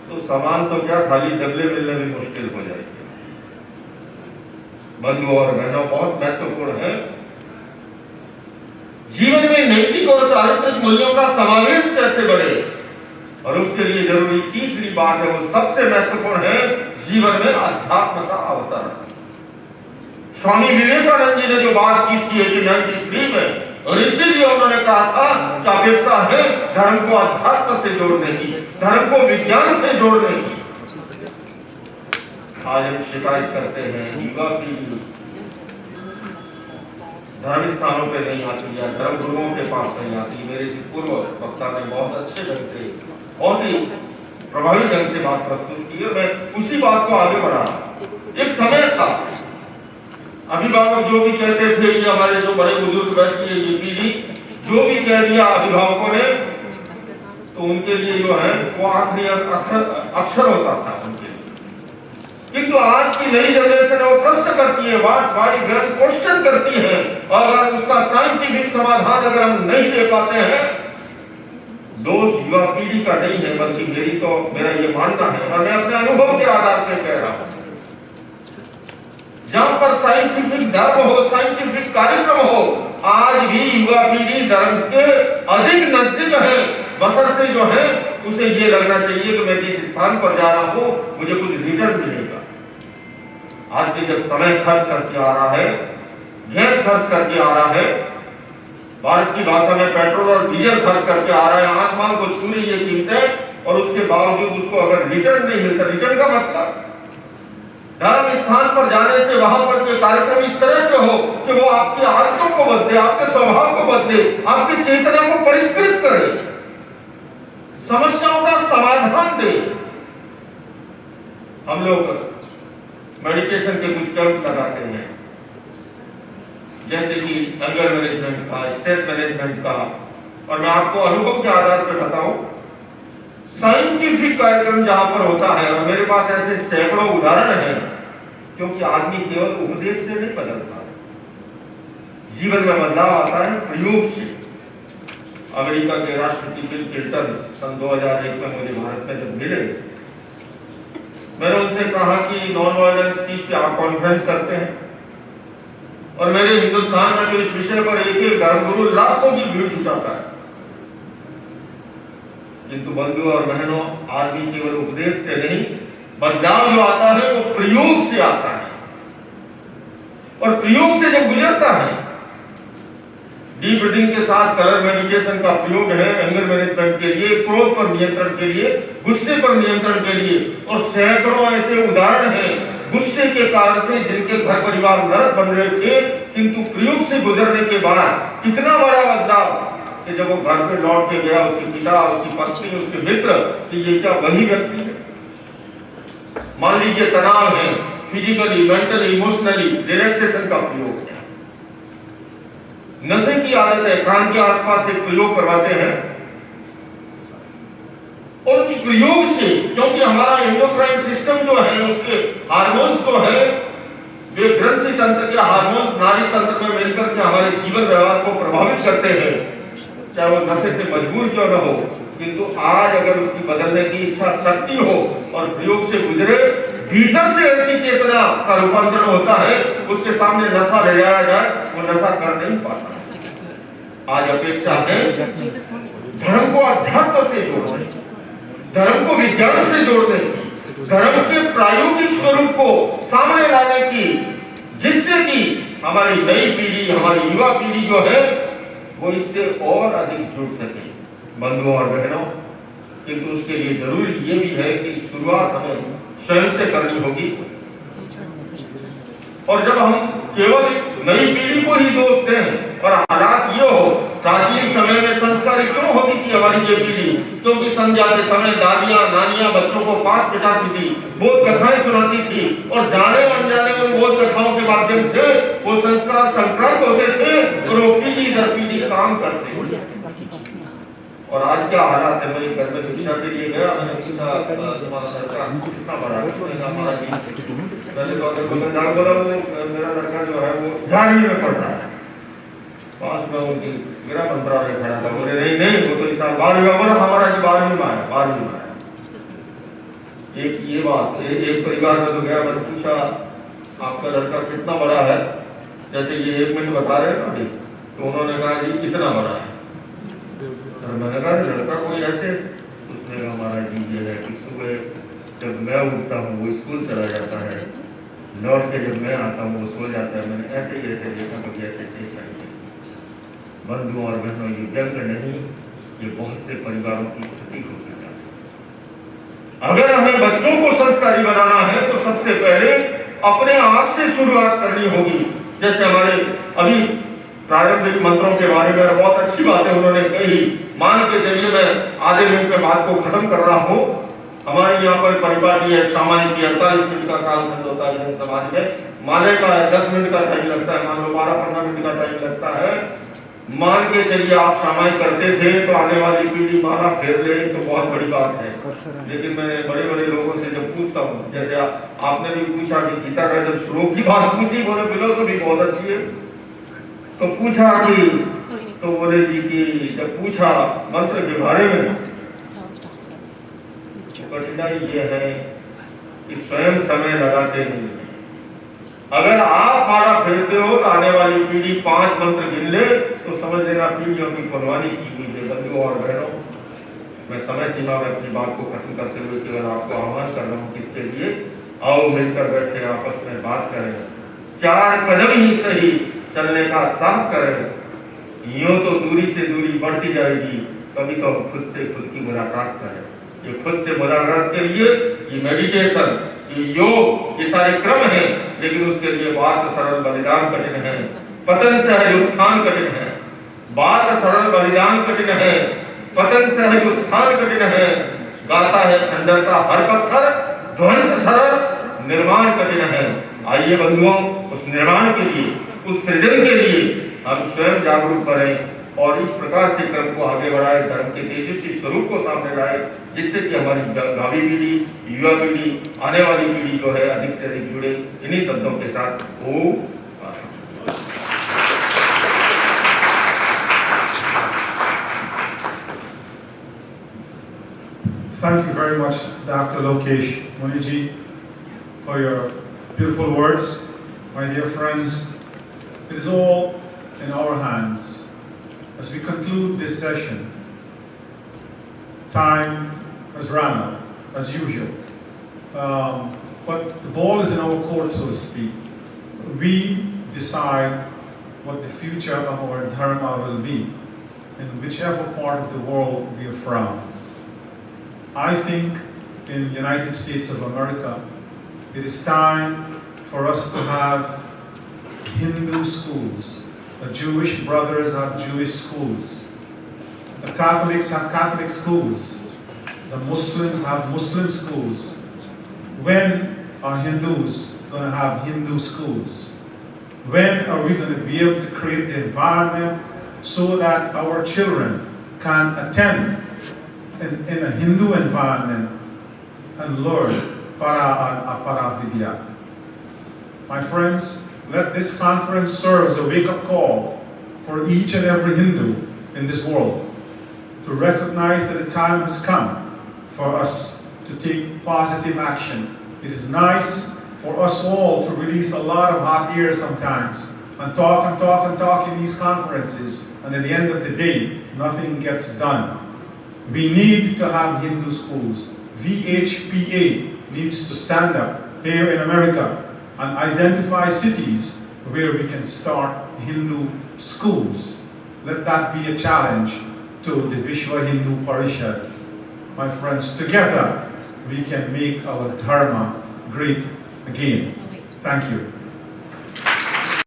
Speaker 8: तो सामान तो क्या खाली डब्बे मिलने भी मुश्किल हो जाएगी। बंधुओं और बहनों, बहुत महत्वपूर्ण है जीवन में नैतिक और चारित्रिक मूल्यों का समावेश कैसे बढ़े, और उसके लिए जरूरी तीसरी बात है, वो सबसे महत्वपूर्ण है, जीवन में अध्यात्म का अवतरण। स्वामी विवेकानंद जी ने जो बात की थी 1893 में, और इसीलिए उन्होंने कहा था कि अपेक्षा है धर्म को अध्यात्म से जोड़ने की, धर्म को विज्ञान से जोड़ने की। आज हम शिकायत करते हैं युवा पीढ़ी धर्म स्थानों पे नहीं आती या धर्म गुरुओं के पास नहीं आती। मेरे से पूर्व वक्ता ने बहुत अच्छे ढंग से, बहुत ही प्रभावी ढंग से बात प्रस्तुत की और मैं उसी बात को आगे बढ़ा। एक समय था, अभिभावक जो भी कहते थे, ये हमारे जो बड़े बुजुर्ग बैठे ये पीढ़ी जो भी कह दिया अभिभावकों ने, तो उनके लिए जो है वो आखिरी अक्षर होता था उनके लिए। किंतु आज की नई जनरेशन वो प्रश्न करती है, वाई क्वेश्चन करती है, और अगर उसका साइंटिफिक समाधान अगर हम नहीं दे पाते हैं, दोष युवा पीढ़ी का नहीं है, बल्कि मेरा ये मानना है और मैं अपने अनुभव के आधार पर कह रहा हूं। जहां पर साइंटिफिक धर्म हो, साइंटिफिक कार्यक्रम हो, आज भी युवा पीढ़ी धर्म के अधिक नजदीक है, बशर्ते जो है उसे ये लगना चाहिए कि मैं जिस स्थान पर जा रहा हूं मुझे कुछ रिटर्न मिलेगा। आज भी जब समय खर्च करके आ रहा है, गैस खर्च करके आ रहा है, भारत की भाषा में पेट्रोल और डीजल खर्च करके आ रहा है, आसमान को छू रही है कीमतें, और उसके बावजूद उसको अगर रिटर्न नहीं मिलता, रिटर्न का मतलब धर्म स्थान पर जाने से वहां पर के कार्यक्रम इस तरह के हो कि वो आपकी आदतों को बदले, आपके स्वभाव को बदले, आपकी चेतना को परिष्कृत करे, समस्याओं का समाधान दे। हम लोग मेडिटेशन के कुछ कैंप लगाते हैं, जैसे कि एंगर मैनेजमेंट का, स्ट्रेस मैनेजमेंट का, और मैं आपको अनुभव के आधार पर बताऊं, साइंटिफिक कार्यक्रम जहां पर होता है, और मेरे पास ऐसे सैकड़ों उदाहरण हैं, क्योंकि आदमी केवल उपदेश से नहीं बदलता, जीवन में बदलाव आता है प्रयोग से। अमेरिका के राष्ट्रपति बिल क्लिंटन सन 2001 में मुझे भारत में जब मिले, मैंने उनसे कहा कि नॉन वायलेंस पीस पे आप कॉन्फ्रेंस करते हैं, और मेरे हिंदुस्तान में जो इस विषय पर एक धर्मगुरु लाखों की भीड़ जुटाता है, किंतु बंधु और बहनों, आदमी केवल उपदेश से नहीं, बदलाव जो आता है वो प्रयोग से आता है, और प्रयोग से जब गुजरता है, डीप ब्रीथिंग के साथ कलर मेडिटेशन का प्रयोग है एंगर मैनेजमेंट के लिए, क्रोध पर नियंत्रण के लिए, गुस्से पर नियंत्रण के लिए, और सैकड़ों ऐसे उदाहरण हैं गुस्से के कारण से जिनके घर परिवार नरक बन रहे थे, किंतु प्रयोग से गुजरने के बाद कितना बड़ा बदलाव कि जब वो घर पे लौट के गया, उसके पिता, उसकी पत्नी, उसके मित्र, कि ये क्या वही व्यक्ति है। मान लीजिए तनाव है, फिजिकली, मेंटली, इमोशनली, रिलैक्सेशन का प्रयोग है। नशे की आदत है, कान के आसपास एक प्रयोग करवाते हैं, और उस प्रयोग से, क्योंकि हमारा एंडोक्राइन सिस्टम जो है, उसके हार्मोन्स जो है, वे ग्रंथि तंत्र के हार्मोन्स नाड़ी तंत्र में मिलकर के हमारे जीवन व्यवहार को प्रभावित करते हैं, चाहे वो नशे से मजबूर क्यों न हो। किंतु आज अगर उसकी बदलने की इच्छा शक्ति हो और प्रयोग से गुजरे, भीतर से ऐसी चेतना का रूपांतरण होता है, उसके सामने नशा ले जाया जाए, वो नशा कर नहीं पाता। आज अपेक्षा है धर्म को अध्यात्म से जोड़ने, धर्म को विज्ञान से जोड़ने की, धर्म के प्रायोगिक स्वरूप को सामने लाने की, जिससे कि हमारी नई पीढ़ी, हमारी युवा पीढ़ी जो है वो इससे और अधिक जुड़ सके बंधुओं और बहनों। किंतु उसके लिए जरूरी ये भी है कि शुरुआत हमें स्वयं से करनी होगी, और जब हम केवल नई पीढ़ी को ही दोष दें और हालात ये हो, प्राचीन समय में संस्कार क्यों होती थी हमारी ये पीढ़ी, क्योंकि संध्या के समय दादियां नानियां बच्चों को पाठ बिठाती थी, बोध कथाएं सुनाती थी, और जाने अनजाने में बोध कथाओं के माध्यम से वो संस्कार संक्रांत होते थे और वो पीढ़ी दर पीढ़ी काम करते थे। और आज क्या हालात है, मेरे घर में भिक्षा के लिए गया, मैंने पूछा तुम्हारा लड़का कितना बड़ा है, पहले तो अगर मैं नाम बोला, वो मेरा लड़का जो है वो 11वीं में पढ़ रहा है, पास में उनकी गृह मंत्रालय खड़ा था, बोले नहीं वो तो इस साल 12वीं में, बोला हमारा जी 12वीं में आया, 12वीं में आया। एक ये बात, एक परिवार में तो गया, मैंने पूछा आपका लड़का कितना बड़ा है, जैसे ये 1 मिनट बता रहे हैं अभी, तो उन्होंने कहा जी इतना बड़ा है। मैंने कहा लड़का कोई ऐसे, उसने कहा हमारा जी ये है कि सुबह जब मैं उठता हूँ वो स्कूल चला जाता है, लौट के जब मैं आता हूँ वो सो जाता है। मैंने ऐसे ही ऐसे देखा, कभी ऐसे देखा नहीं। बंधुओं और बहनों, ये व्यंग नहीं, ये बहुत से परिवारों की स्थिति होती है। अगर हमें बच्चों को संस्कारी बनाना है तो सबसे पहले अपने आप से शुरुआत करनी होगी। जैसे हमारे अभी प्रारंभिक मंत्रों के बारे में बहुत अच्छी बातें उन्होंने कही, मान के चलिए मैं आधे मिनट में बात को खत्म कर रहा हूं। हमारे यहाँ पर परिपाटी है, सामायिक की 48 मिनट का कालखंड होता है जन समाज में, माले का 10 मिनट का टाइम लगता है, मान लो 12-15 मिनट का टाइम लगता है। मान के चलिए आप सामायिक करते थे तो आने वाली पीढ़ी माला फेर ले तो बहुत बड़ी बात है। लेकिन मैं बड़े बड़े लोगों से जब पूछता हूँ, जैसे आपने भी पूछा कि गीता का जब श्लोक की बात पूछी, बोले फिलोसफी बहुत अच्छी है, तो पूछा कि तो बोले जी कि जब पूछा मंत्र के बारे में, कठिनाई ये है कि स्वयं समय लगाते नहीं। अगर आप माला फेरते हो तो आने वाली पीढ़ी 5 मंत्र गिन ले तो समझ लेना पीढ़ियों की कुर्बानी की हुई है। बंधुओं और बहनों, मैं समय सीमा में अपनी बात को खत्म करते हुए केवल आपको आह्वान कर रहा हूँ, किसके लिए, आओ मिलकर बैठे आपस में बात करें, 4 कदम ही सही चलने का साथ करें। यूं तो दूरी से दूरी बढ़ती जाएगी, कभी तो खुद से खुद की मुलाकात करें। ये खुद से मुलाकात के लिए ये मेडिटेशन, ये योग, ये सारे क्रम हैं, लेकिन उसके लिए बात सरल बलिदान कठिन है, पतन सहज उत्थान कठिन है। बात सरल बलिदान कठिन है, पतन सहज उत्थान कठिन है। गाता है खंडर का हर पत्थर, ध्वंस सरल निर्माण कठिन है। आइए बंधुओं, उस निर्माण के लिए, उस सृजन के लिए हम स्वयं जागरूक करें और इस प्रकार से क्रम को आगे बढ़ाए, धर्म के तेजस्वी स्वरूप को सामने लाए, जिससे कि हमारी भावी पीढ़ी, युवा पीढ़ी, आने वाली पीढ़ी जो है अधिक से अधिक जुड़े। इन्हीं शब्दों के साथ ओम।
Speaker 1: Thank you very much, Dr. Lokesh Muniji, for your beautiful words. My dear friends, it is all in our hands. As we conclude this session, time has run out, as usual. But the ball is in our court, so to speak. We decide what the future of our dharma will be, in whichever part of the world we are from. I think in the United States of America, it is time for us to have Hindu schools. The Jewish brothers have Jewish schools. The Catholics have Catholic schools. The Muslims have Muslim schools. When are Hindus going to have Hindu schools? When are we going to be able to create the environment so that our children can attend in a Hindu environment and learn para vidya? My friends, let this conference serve as a wake-up call for each and every Hindu in this world to recognize that the time has come for us to take positive action. It is nice for us all to release a lot of hot air sometimes and talk and talk and talk in these conferences, and at the end of the day, nothing gets done. We need to have Hindu schools. WHPA needs to stand up here in America and identify cities where we can start Hindu schools. Let that be a challenge to the Vishwa Hindu Parishad. My friends, together we can make our dharma great again. Thank you.